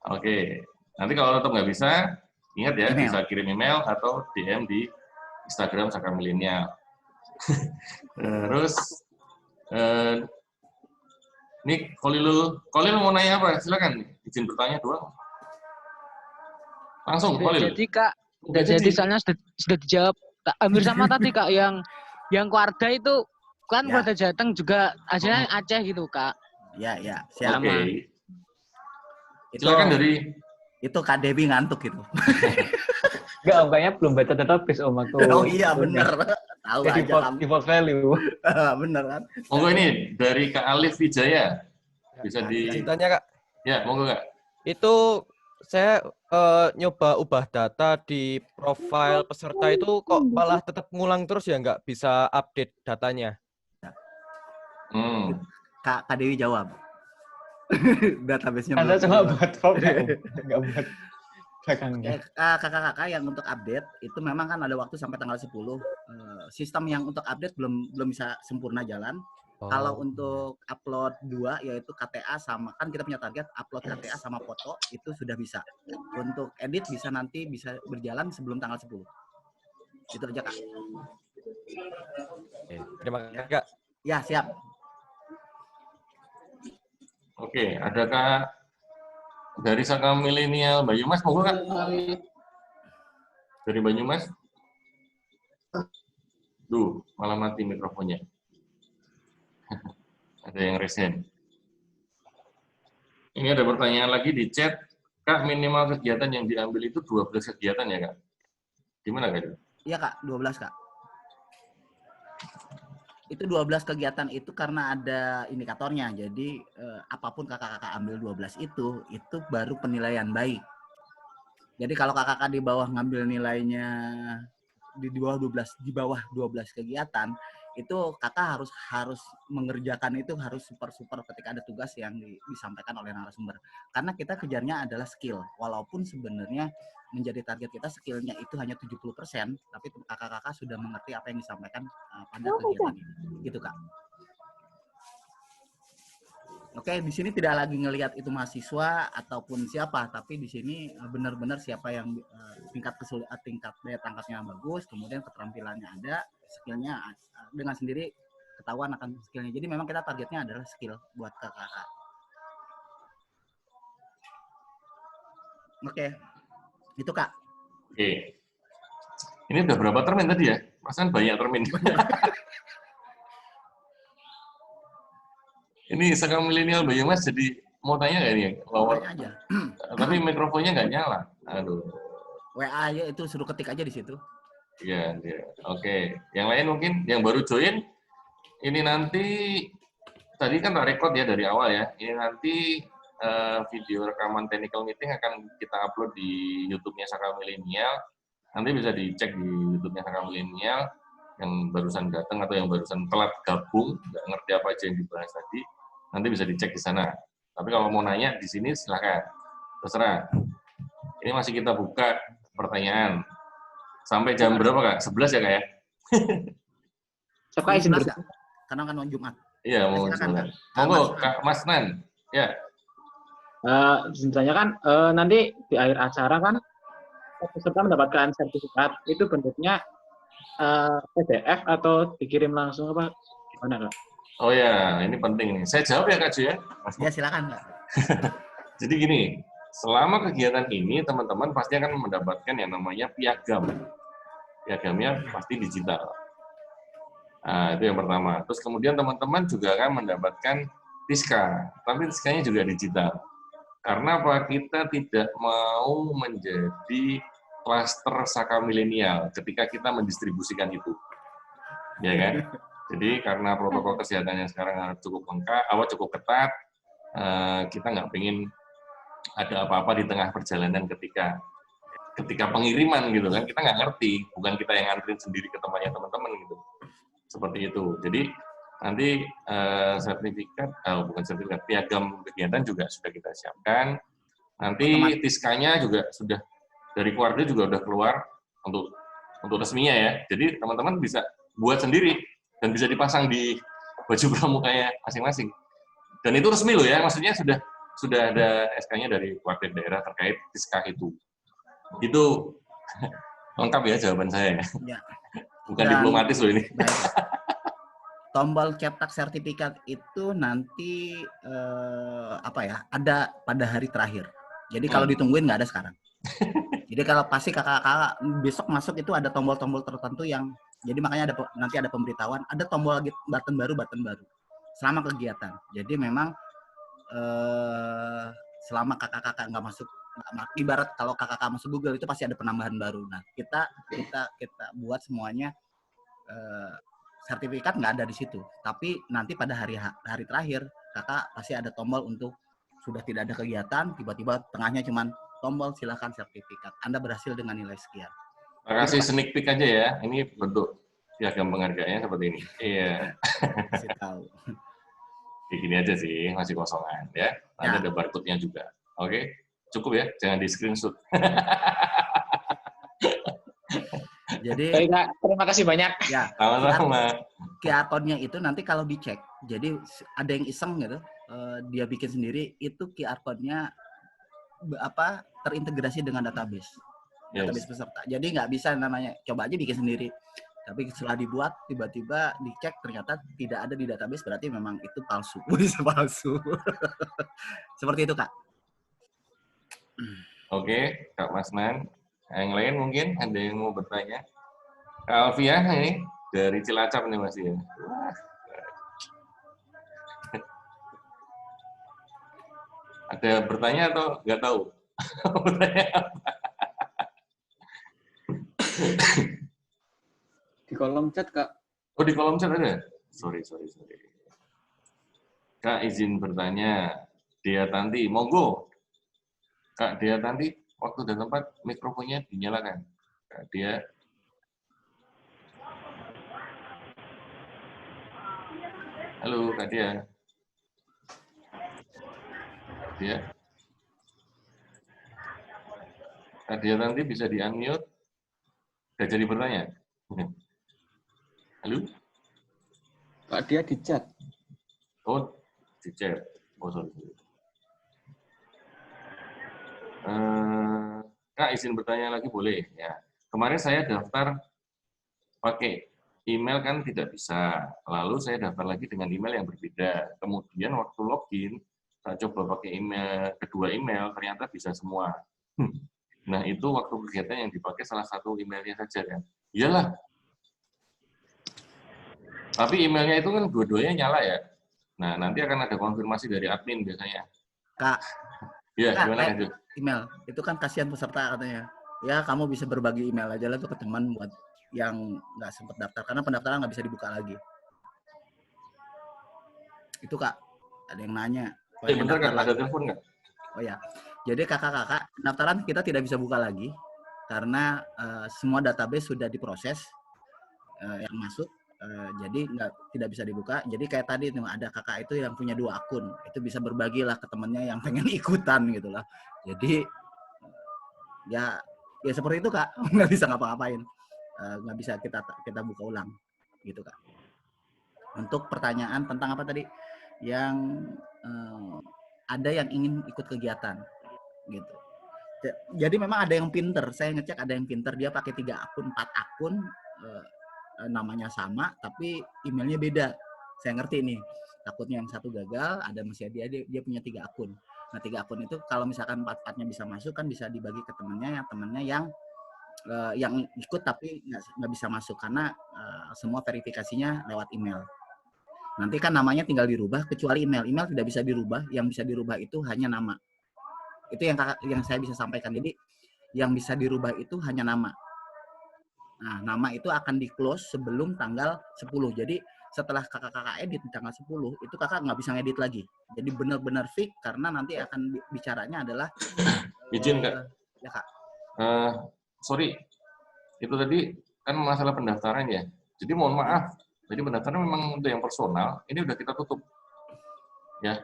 Oke. Nanti kalau tetap nggak bisa, ingat ya, bisa kirim email atau DM di Instagram Sakamilenial. Terus ini Kolil mau nanya apa? Silakan, izin bertanya doang. Langsung, Kolil. Jadi Kak, jadi soalnya sudah dijawab hampir sama tadi Kak, yang keluarga itu kan keluarga Jateng juga asalnya Aceh gitu Kak. Ya, siap. Oke. Silakan dari itu Kak Dewi ngantuk gitu. Enggak, kayaknya belum baca database Om aku. Oh iya benar. Tahu aja kamu. Default value. Bener kan? Monggo ini dari Kak Alif Wijaya. Bisa Tanya Kak. Ya, monggo Kak. Itu saya nyoba ubah data di profil peserta itu kok malah tetap ngulang terus ya, nggak bisa update datanya. Kak Dewi jawab. Database-nya Anda cuma buat form ya, nggak buat belakangnya. Kakak-kakak yang untuk update itu memang kan ada waktu sampai tanggal 10. Sistem yang untuk update belum bisa sempurna jalan. Kalau untuk upload 2 yaitu KTA sama, kan kita punya target upload KTA sama foto itu sudah bisa. Untuk edit bisa berjalan sebelum tanggal 10. Itu aja Kak. Terima kasih Kak. Ya, siap. Oke, ada Kak dari Sakamilenial Banyumas, monggo Kak. Dari Banyumas. Duh, malah mati mikrofonnya. Ada yang resen. Ini ada pertanyaan lagi di chat. Kak, minimal kegiatan yang diambil itu 12 kegiatan ya, Kak? Gimana, Kak? Iya, Kak. 12, Kak. Itu 12 kegiatan itu karena ada indikatornya. Jadi, apapun kakak-kakak ambil 12 itu baru penilaian baik. Jadi, kalau kakak-kakak di bawah ngambil nilainya di bawah 12 kegiatan, itu kakak harus mengerjakan itu harus super ketika ada tugas yang disampaikan oleh narasumber. Karena kita kejarnya adalah skill. Walaupun sebenarnya menjadi target kita skillnya itu hanya 70%, tapi kakak-kakak sudah mengerti apa yang disampaikan pada kegiatan ini. Gitu, Kak. Oke, di sini tidak lagi ngelihat itu mahasiswa ataupun siapa, tapi di sini benar-benar siapa yang tingkat daya tangkapnya bagus, kemudian keterampilannya ada, skillnya dengan sendiri ketahuan akan skillnya. Jadi memang kita targetnya adalah skill buat kakak. Oke, itu Kak. Oke, ini udah berapa termin tadi ya? Perasaan banyak termin. Ini Sakamilenial Banyumas jadi mau tanya nggak ini? WA aja. Tapi mikrofonnya nggak nyala. Aduh. WA aja itu suruh ketik aja di situ. Iya. Oke. Yang lain mungkin yang baru join, ini nanti tadi kan record ya dari awal ya. Ini nanti video rekaman technical meeting akan kita upload di YouTube-nya Sakamilenial. Nanti bisa dicek di YouTube-nya Sakamilenial yang barusan datang atau yang barusan telat gabung, nggak ngerti apa aja yang dibahas tadi, nanti bisa dicek di sana. Tapi kalau mau nanya di sini silakan, terserah. Ini masih kita buka pertanyaan. Sampai jam berapa Kak? 11 ya Kak ya? Siapa izin bertanya? Karena kan Jumat. Iya, mau silakan. Monggo Kak Mas Nan. Ya. Izin bertanya kan, nanti di akhir acara kan peserta mendapatkan sertifikat, itu bentuknya PDF atau dikirim langsung apa gimana Kak? Oh ya, ini penting nih. Saya jawab ya Kak Ju ya? Ya silakan Kak. Jadi gini, selama kegiatan ini teman-teman pasti akan mendapatkan yang namanya piagam. Piagamnya pasti digital. Nah, itu yang pertama. Terus kemudian teman-teman juga akan mendapatkan Tiska, tapi Tiskanya juga digital. Karena apa? Kita tidak mau menjadi klaster Saka milenial ketika kita mendistribusikan itu. Ya kan? Jadi karena protokol kesehatannya sekarang cukup lengkap, cukup ketat, kita nggak pengen ada apa-apa di tengah perjalanan ketika pengiriman gitu kan, kita nggak ngerti, bukan kita yang nganterin sendiri ke tempatnya teman-teman gitu, seperti itu. Jadi nanti bukan sertifikat, piagam kegiatan juga sudah kita siapkan. Nanti Tiskanya juga sudah dari keluarga juga udah keluar untuk resminya ya. Jadi teman-teman bisa buat sendiri dan bisa dipasang di baju pramukanya masing-masing. Dan itu resmi loh ya, maksudnya sudah ada SK-nya dari keluarga daerah terkait Tiska itu. Itu lengkap ya jawaban saya. Ya. Bukan diplomatis loh ini. Tombol cetak sertifikat itu nanti ada pada hari terakhir. Jadi kalau ditungguin nggak ada sekarang. Jadi kalau pasti kakak-kakak besok masuk itu ada tombol-tombol tertentu yang jadi makanya nanti ada pemberitahuan, ada tombol button baru selama kegiatan. Jadi memang selama kakak-kakak nggak masuk, ibarat kalau kakak-kakak masuk Google itu pasti ada penambahan baru. Nah kita buat semuanya sertifikat nggak ada di situ, tapi nanti pada hari terakhir kakak pasti ada tombol untuk sudah tidak ada kegiatan, tiba-tiba tengahnya cuman tombol silakan sertifikat Anda berhasil dengan nilai sekian. Makasih sneak peek aja ya, ini bentuk piagam penghargaannya seperti ini. Iya. Kasih tahu. Gini aja sih, masih kosongan ya. Nanti ada barcode-nya juga. Oke, cukup ya, jangan di screenshot. Jadi, baik Kak, terima kasih banyak. Ya, sama-sama. QR code-nya itu nanti kalau dicek, jadi ada yang iseng gitu, dia bikin sendiri, itu QR code-nya terintegrasi dengan database peserta. Jadi nggak bisa namanya coba aja bikin sendiri. Tapi setelah dibuat, tiba-tiba dicek ternyata tidak ada di database, berarti memang itu palsu. Bisa palsu. Seperti itu, Kak. Oke, Kak Masnan. Yang lain mungkin ada yang mau bertanya? Kak Alfia ini dari Cilacap nih Mas ya. Ada bertanya atau nggak tahu? Bertanya apa? Di kolom chat, Kak. Oh, di kolom chat ada? Sorry. Kak, izin bertanya. Dia Tanti, monggo. Kak Dia Tanti, waktu dan tempat mikrofonnya dinyalakan. Kak Dia. Halo, Kak Dia. Dia. Kak Dia Tanti bisa di-unmute. Nggak jadi bertanya. Halo? Kak Dia di chat. Oh, di chat. Oh, sorry. Kak, izin bertanya lagi boleh? Ya. Kemarin saya daftar pakai email kan tidak bisa. Lalu saya daftar lagi dengan email yang berbeda. Kemudian waktu login, saya coba pakai kedua email, ternyata bisa semua. Nah, itu waktu kegiatan yang dipakai salah satu emailnya saja kan. Iyalah. Tapi emailnya itu kan dua-duanya nyala ya. Nah, nanti akan ada konfirmasi dari admin biasanya. Kak. Ya, gimana itu? Email. Itu kan kasihan peserta katanya. Ya, kamu bisa berbagi email aja lah tuh ke teman buat yang nggak sempat daftar. Karena pendaftaran nggak bisa dibuka lagi. Itu, Kak. Ada yang nanya. Bentar, Kak. Ada telepon nggak? Oh ya. Jadi kakak-kakak, pendaftaran kita tidak bisa buka lagi. Karena semua database sudah diproses yang masuk. Jadi tidak bisa dibuka. Jadi kayak tadi ada kakak itu yang punya 2 akun, itu bisa berbagi lah ke temennya yang pengen ikutan gitu lah. Jadi ya seperti itu Kak, nggak bisa ngapa-ngapain, nggak bisa kita buka ulang gitu Kak. Untuk pertanyaan tentang apa tadi, yang ada yang ingin ikut kegiatan gitu. Jadi memang ada yang pinter, saya ngecek ada yang pinter, dia pakai 3 akun, 4 akun. Namanya sama tapi emailnya beda. Saya ngerti nih, takutnya yang satu gagal, ada masih dia punya 3 akun. Nah, 3 akun itu kalau misalkan 4-4-nya bisa masuk kan bisa dibagi ke temennya yang ikut tapi nggak bisa masuk karena semua verifikasinya lewat email. Nanti kan namanya tinggal dirubah kecuali email. Email tidak bisa dirubah, yang bisa dirubah itu hanya nama. Itu yang saya bisa sampaikan. Jadi yang bisa dirubah itu hanya nama. Nah, nama itu akan di-close sebelum tanggal 10. Jadi setelah kakak edit di tanggal 10, itu kakak nggak bisa ngedit lagi. Jadi benar-benar fix karena nanti akan bicaranya adalah Izin Kak. Ya Kak. Sorry, itu tadi kan masalah pendaftaran ya. Jadi mohon maaf, jadi pendaftaran memang untuk yang personal, ini udah kita tutup. Ya.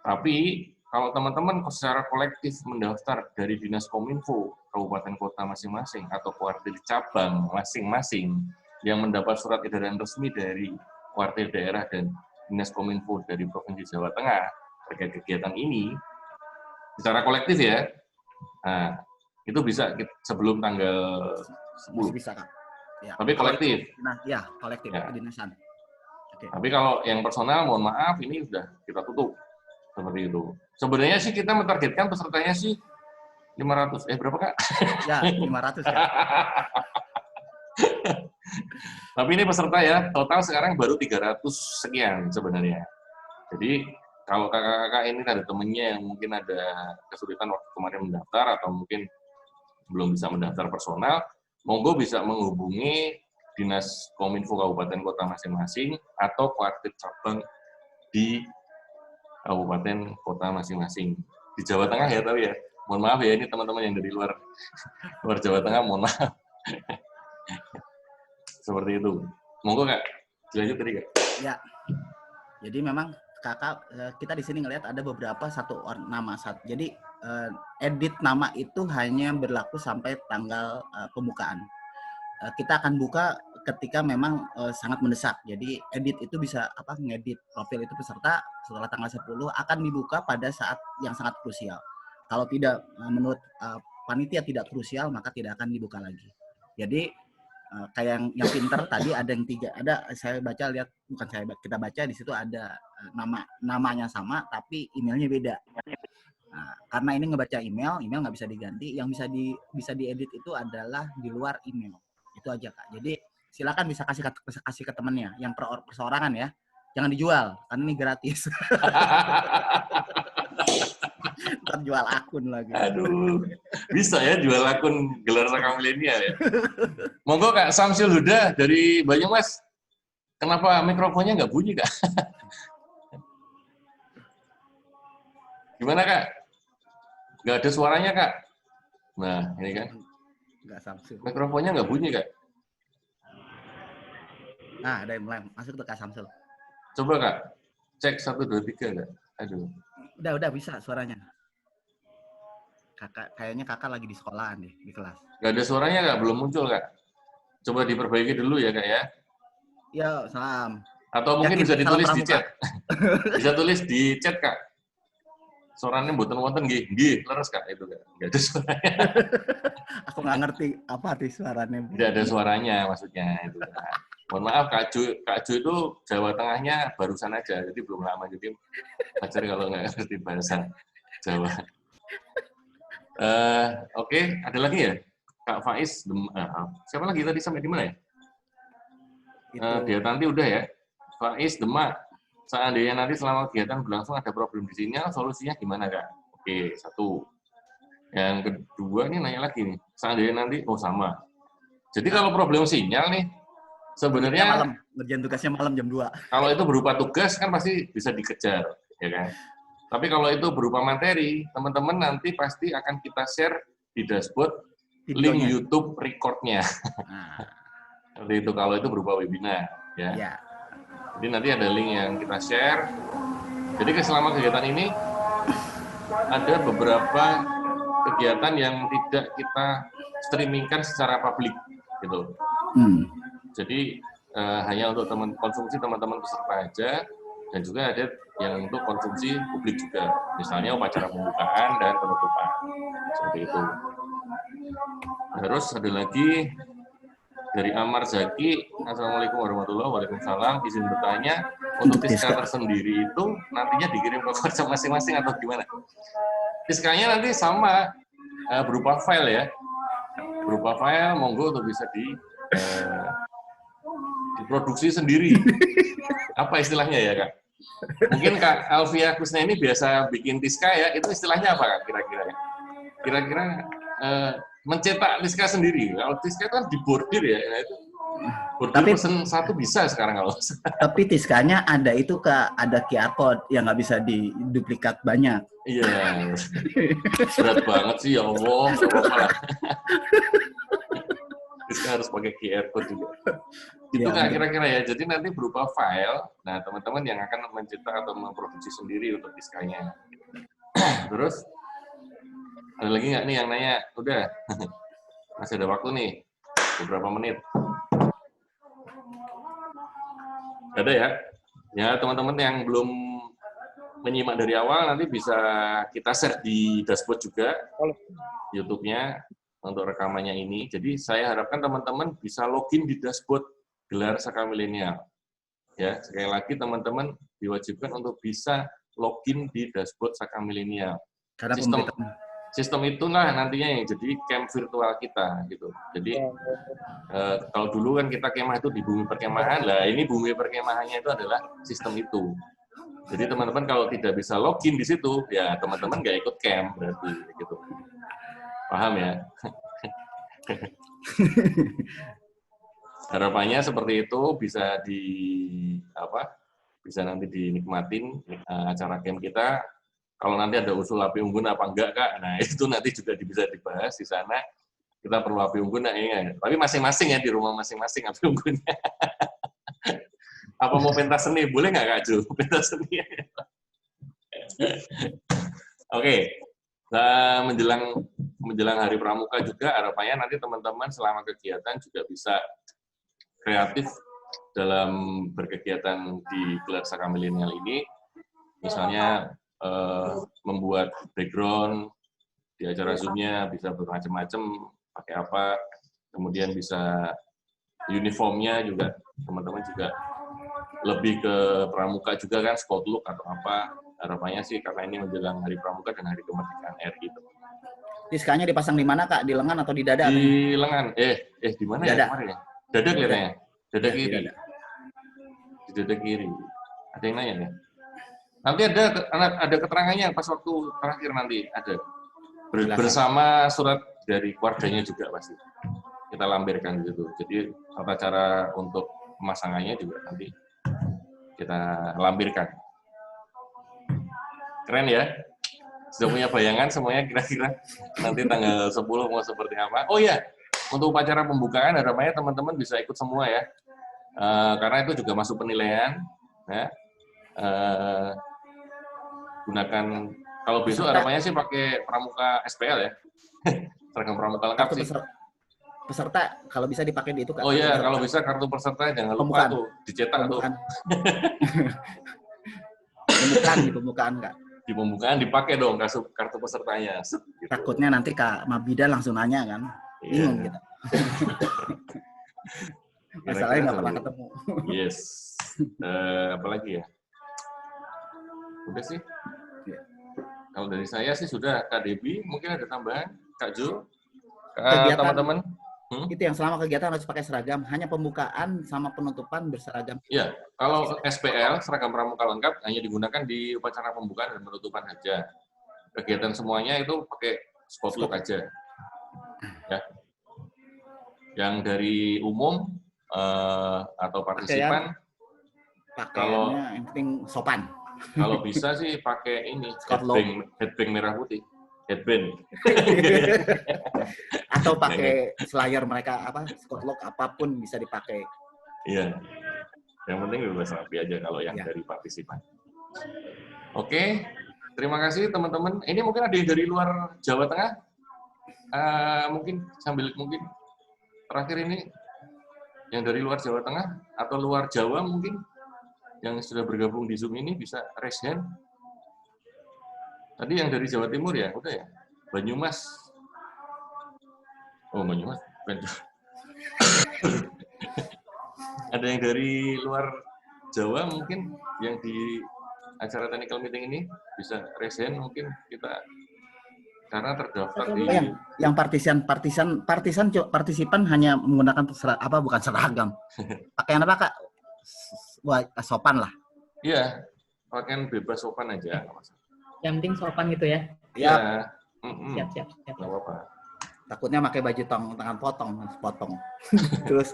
Tapi kalau teman-teman secara kolektif mendaftar dari Dinas Kominfo, kabupaten kota masing-masing, atau kuartil cabang masing-masing, yang mendapat surat edaran resmi dari kuartil daerah dan Dinas Kominfo dari Provinsi Jawa Tengah terkait kegiatan ini, secara kolektif ya, nah, itu bisa sebelum tanggal 10. Bisa Kak. Ya. Tapi kolektif. Nah, ya kolektif, Ya. kedinasan. Oke. Tapi kalau yang personal, mohon maaf, ini sudah kita tutup. Seperti itu. Sebenarnya sih kita mentargetkan pesertanya sih 500. Berapa Kak? Ya, 500 Kak. Tapi ini peserta ya, total sekarang baru 300 sekian sebenarnya. Jadi kalau kakak-kakak ini ada temennya yang mungkin ada kesulitan waktu kemarin mendaftar atau mungkin belum bisa mendaftar personal, monggo bisa menghubungi Dinas Kominfo Kabupaten Kota masing-masing atau kuartil cabang di Kabupaten Kota masing-masing. Di Jawa Tengah ya, tapi ya. Mohon maaf ya, ini teman-teman yang dari luar Jawa Tengah, mohon maaf. Seperti itu. Monggo Kak, dilanjut tadi Kak. Ya. Jadi memang kakak kita di sini ngelihat ada beberapa nama. Jadi edit nama itu hanya berlaku sampai tanggal pembukaan. Kita akan buka ketika memang sangat mendesak. Jadi edit itu bisa ngedit profil itu peserta setelah tanggal 10 akan dibuka pada saat yang sangat krusial. Kalau tidak menurut panitia tidak krusial maka tidak akan dibuka lagi. Jadi kayak yang pinter tadi ada yang 3, saya baca lihat kita baca di situ ada namanya sama tapi emailnya beda. Nah, karena ini ngebaca email nggak bisa diganti, yang bisa diedit itu adalah di luar email. Itu aja Kak. Jadi silakan bisa kasih ke temannya yang perseorangan ya. Jangan dijual karena ini gratis. Ntar jual akun lagi. Aduh, bisa ya jual akun Gelar Saka Milenial ya. Monggo Kak Samsul Huda dari Banyumas. Kenapa mikrofonnya nggak bunyi Kak? Gimana Kak? Nggak ada suaranya Kak? Nah, ini kan. Nggak Samsul. Mikrofonnya nggak bunyi Kak? Nah, ada yang mulai masuk tuh Kak Samsul. Coba Kak, cek 1, 2, 3 Kak. Aduh. Udah bisa suaranya. Kayaknya kakak lagi di sekolahan deh, di kelas. Nggak ada suaranya Kak, belum muncul Kak. Coba diperbaiki dulu ya Kak ya. Ya, salam. Atau mungkin bisa ditulis di chat. Bisa tulis di chat Kak. Suaranya mboten wonten nggih, leres Kak itu Kak. Nggak ada suaranya. Aku nggak ngerti apa arti suaranya. Tidak ada suaranya maksudnya itu Kak. Mohon maaf Kak Ju itu Jawa Tengahnya barusan aja, jadi belum lama jadi wajar kalau nggak ngerti bahasa Jawa. Oke, ada lagi ya? Kak Faiz, siapa lagi tadi sampai di mana ya? Dia nanti udah ya. Faiz Demak, seandainya nanti selama kegiatan berlangsung ada problem di sinyal, solusinya gimana Kak? Oke, 1. Yang kedua ini nanya lagi nih, seandainya nanti, sama. Jadi kalau problem sinyal nih, sebenarnya malam, ngerjain tugasnya malam jam 2. Kalau itu berupa tugas kan pasti bisa dikejar, ya kan? Tapi kalau itu berupa materi, teman-teman nanti pasti akan kita share di dashboard link YouTube record-nya. Seperti itu kalau itu berupa webinar, ya. Ya. Jadi nanti ada link yang kita share. Jadi selama kegiatan ini ada beberapa kegiatan yang tidak kita streamingkan secara publik, gitu. Jadi hanya untuk konsumsi teman-teman peserta aja, dan juga ada yang untuk konsumsi publik juga. Misalnya upacara pembukaan dan penutupan. Seperti itu. Terus ada lagi dari Amar Zaki, Assalamualaikum warahmatullahi wabarakatuh. Izin bertanya, Untuk Untuk Tiska Tiska. tersendiri itu nantinya dikirim ke WhatsApp masing-masing atau gimana? Tiskanya nanti sama berupa file ya. Berupa file, monggo untuk bisa diproduksi sendiri. Apa istilahnya ya, Kak? Mungkin Kak Alvia Kusna ini biasa bikin Tiska ya, itu istilahnya apa Kak kira-kira ya? Kira-kira mencetak Tiska sendiri. Kalau Tiska kan dibordir ya, itu bordir Tapi- pesen satu bisa sekarang kalau. Tapi Tiskanya ada itu Kak, ada QR code yang nggak bisa diduplikat banyak. Iya, berat banget sih ya Allah, nggak apa-apa lah. Tiska harus pakai QR code juga. Itu Iya, Kak betul. kira-kira ya. Jadi nanti berupa file. Nah teman-teman yang akan mencetak atau memproduksi sendiri untuk Tiskanya. Terus ada lagi nggak nih yang nanya? Udah, masih ada waktu nih, beberapa menit. Ada ya? Ya teman-teman yang belum menyimak dari awal nanti bisa kita share di dashboard juga YouTube-nya untuk rekamannya ini. Jadi saya harapkan teman-teman bisa login di dashboard Gelar Saka Milenial. Ya, sekali lagi teman-teman diwajibkan untuk bisa login di dashboard Saka Milenial. Karena Sistem pemberitahuan. sistem itulah nantinya yang jadi camp virtual kita gitu. Jadi kalau dulu kan kita kemah itu di bumi perkemahan, lah ini bumi perkemahannya itu adalah sistem itu. Jadi teman-teman kalau tidak bisa login di situ, ya teman-teman nggak ikut camp berarti gitu. Paham ya? Harapannya seperti itu bisa bisa nanti dinikmatin acara camp kita. Kalau nanti ada usul api unggun apa enggak Kak, nah itu nanti juga bisa dibahas di sana. Kita perlu api unggun, nah ya. Tapi masing-masing ya di rumah masing-masing api unggunnya. Apa mau pentas seni? Boleh nggak Kak Ju? Pentas seni. Oke. Nah, menjelang Hari Pramuka juga harapannya nanti teman-teman selama kegiatan juga bisa kreatif dalam berkegiatan di Gelar Saka Milenial ini. Misalnya membuat background di acara Zoom-nya bisa bermacam-macam, pakai apa, kemudian bisa uniformnya juga, teman-teman juga lebih ke pramuka juga kan, scout look atau apa, harapannya sih karena ini menjelang Hari Pramuka dan Hari Kemerdekaan RI gitu. Tiskanya dipasang di mana Kak? Di lengan atau di dada? Di lengan, di mana ya Dada. kemarin ya? Dada kelihatannya, dada Ya, di kiri. dada. Di dada kiri. Ada yang nanya nih? Nanti ada keterangannya pas waktu terakhir nanti ada bersama surat dari keluarganya juga pasti kita lampirkan gitu. Jadi tata cara untuk pemasangannya juga nanti kita lampirkan. Keren ya? Sudah punya bayangan semuanya kira-kira nanti tanggal 10 mau seperti apa? Oh ya, untuk upacara pembukaan harapannya teman-teman bisa ikut semua ya, karena itu juga masuk penilaian. Ya. Gunakan kalau besok harapannya sih pakai pramuka SPL ya, seragam pramuka lengkap Kartu sih. peserta kalau bisa dipakai di itu Kak. Oh iya, Kartu kalau bisa kartu peserta jangan lupa Pembukaan. tuh dicetak tuh. Di pembukaan Kak. Di pembukaan dipakai dong kartu pesertanya. Set, gitu. Takutnya nanti Kak Mabida langsung nanya kan. Bingung Iya. kita. Masalahnya nggak pernah ketemu. Yes. Apalagi ya? Udah sih. Iya. Kalau dari saya sih sudah. Kak Debi, mungkin ada tambahan? Kak Jo? Kegiatan- Teman-teman? Itu yang selama kegiatan harus pakai seragam. Hanya pembukaan sama penutupan berseragam. Ya, kalau SPL, seragam pramuka lengkap, hanya digunakan di upacara pembukaan dan penutupan saja. Kegiatan semuanya itu pakai spot look aja. Ya. Yang dari umum atau partisipan, Pakaiannya yang penting sopan. kalau bisa sih pakai ini, Scott Low. headband merah putih. Headband. Atau pakai slayer mereka Scott lock apapun bisa dipakai. Iya. Yang penting bebas rapi aja kalau yang Ya. dari partisipan. Oke. Terima kasih teman-teman. Ini mungkin ada yang dari luar Jawa Tengah? Mungkin terakhir ini yang dari luar Jawa Tengah atau luar Jawa mungkin yang sudah bergabung di Zoom ini bisa raise hand. Tadi yang dari Jawa Timur ya, udah ya. Banyumas. Oh, Banyumas. Ada yang dari luar Jawa mungkin yang di acara technical meeting ini bisa resen mungkin kita karena terdaftar di yang partisipan hanya menggunakan bukan seragam. Pakaian apa Kak? Wah, sopan lah. Iya, pakaian bebas sopan aja. Yang penting sopan gitu ya. Iya. Siap. Nggak apa-apa. Takutnya pakai baju tangan potong. Terus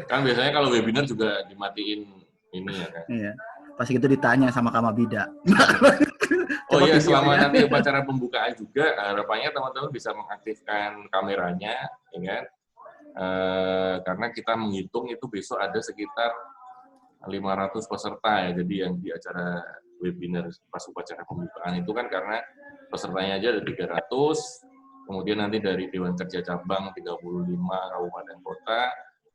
kan biasanya kalau webinar juga dimatiin ini ya kan. Iya. Pas itu ditanya sama Kamabida. Oh iya, selama nanti upacara pembukaan juga harapannya teman-teman bisa mengaktifkan kameranya, ya kan? Karena kita menghitung itu besok ada sekitar 500 peserta ya. Jadi yang di acara webinar pas upacara pembukaan itu kan karena pesertanya aja ada 300, kemudian nanti dari Dewan Kerja Cabang 35 kabupaten kota,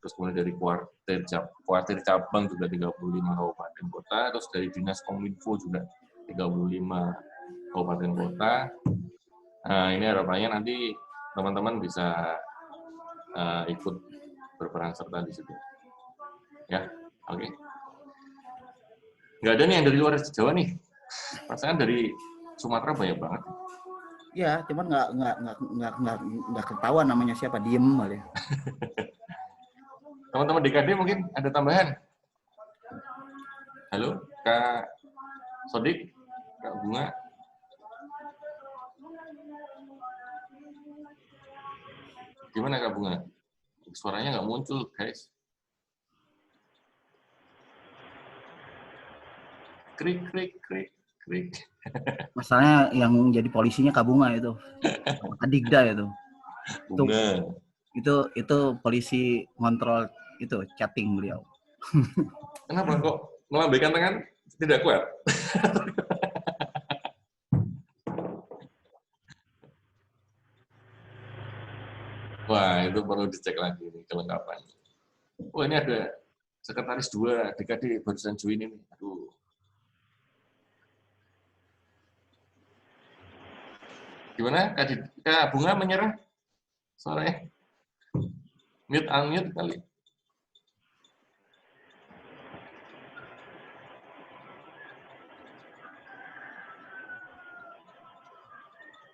terus kemudian dari kuartir cabang juga 35 kabupaten kota, terus dari Dinas Kominfo juga 35 kabupaten kota. Nah, ini harapannya nanti teman-teman bisa ikut berperan serta di situ. Ya, oke. Nggak ada nih yang dari luar Jawa nih. Perasaan dari Sumatera banyak banget. Ya, cuman nggak ketahuan namanya siapa, diem malah. Teman-teman DKD mungkin ada tambahan? Halo, Kak Sodik, Kak Bunga. Gimana Kak Bunga? Suaranya nggak muncul, guys. Krik. Masalahnya yang jadi polisinya Kak Bunga itu. Adikda itu. Bunga. Itu polisi kontrol itu chatting beliau. Kenapa kok melambaikan tangan tidak kuat? Wah, itu perlu dicek lagi nih kelengkapannya. Oh, ini ada sekretaris 2 DKD barusan join ini. Aduh. Gimana? Kak Bunga menyerah? Suaranya? Mute, unmute kali.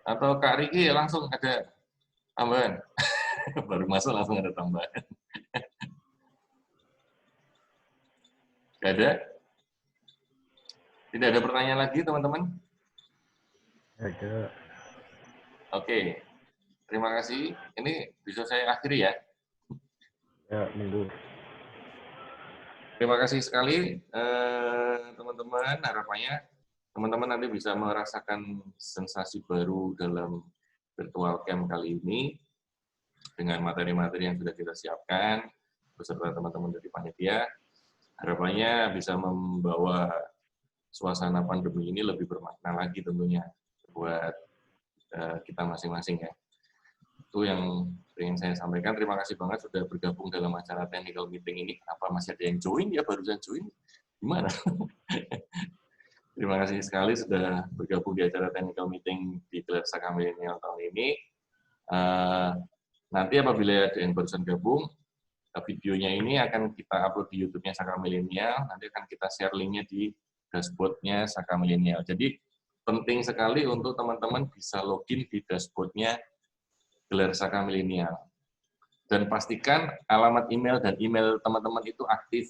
Atau Kak Riki langsung ada tambahan? Baru masuk langsung ada tambahan. Gak ada? Tidak ada pertanyaan lagi, teman-teman? Ada. Oke. Terima kasih. Ini bisa saya akhiri ya? Ya, minggu. Terima kasih sekali, teman-teman. Harapannya teman-teman nanti bisa merasakan sensasi baru dalam virtual camp kali ini dengan materi-materi yang sudah kita siapkan beserta teman-teman dari panitia. Harapannya bisa membawa suasana pandemi ini lebih bermakna lagi tentunya buat kita masing-masing ya. Itu yang ingin saya sampaikan. Terima kasih banget sudah bergabung dalam acara technical meeting ini. Apa masih ada yang join? Ya barusan join. Gimana? Terima kasih sekali sudah bergabung di acara technical meeting di Gelar Saka Milenial tahun ini. Nanti apabila ada yang barusan gabung, videonya ini akan kita upload di YouTube-nya Saka Milenial. Nanti akan kita share linknya di dashboard-nya Saka Milenial. Jadi penting sekali untuk teman-teman bisa login di dashboard-nya Gelar Saka Milenial. Dan pastikan alamat email dan email teman-teman itu aktif.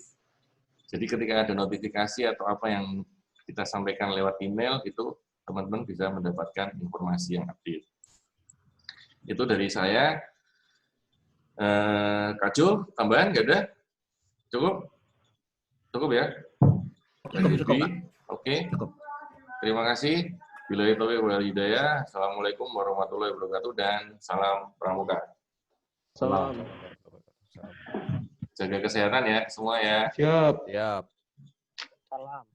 Jadi ketika ada notifikasi atau apa yang kita sampaikan lewat email, itu teman-teman bisa mendapatkan informasi yang update. Itu dari saya. Kak Jul, tambahan nggak ada? Cukup? Cukup ya? Cukup. Oke. Terima kasih. Billahi taufiq wal hidayah. Assalamualaikum warahmatullahi wabarakatuh dan salam pramuka. Salam. Jaga kesehatan ya semua ya. Siap. Salam.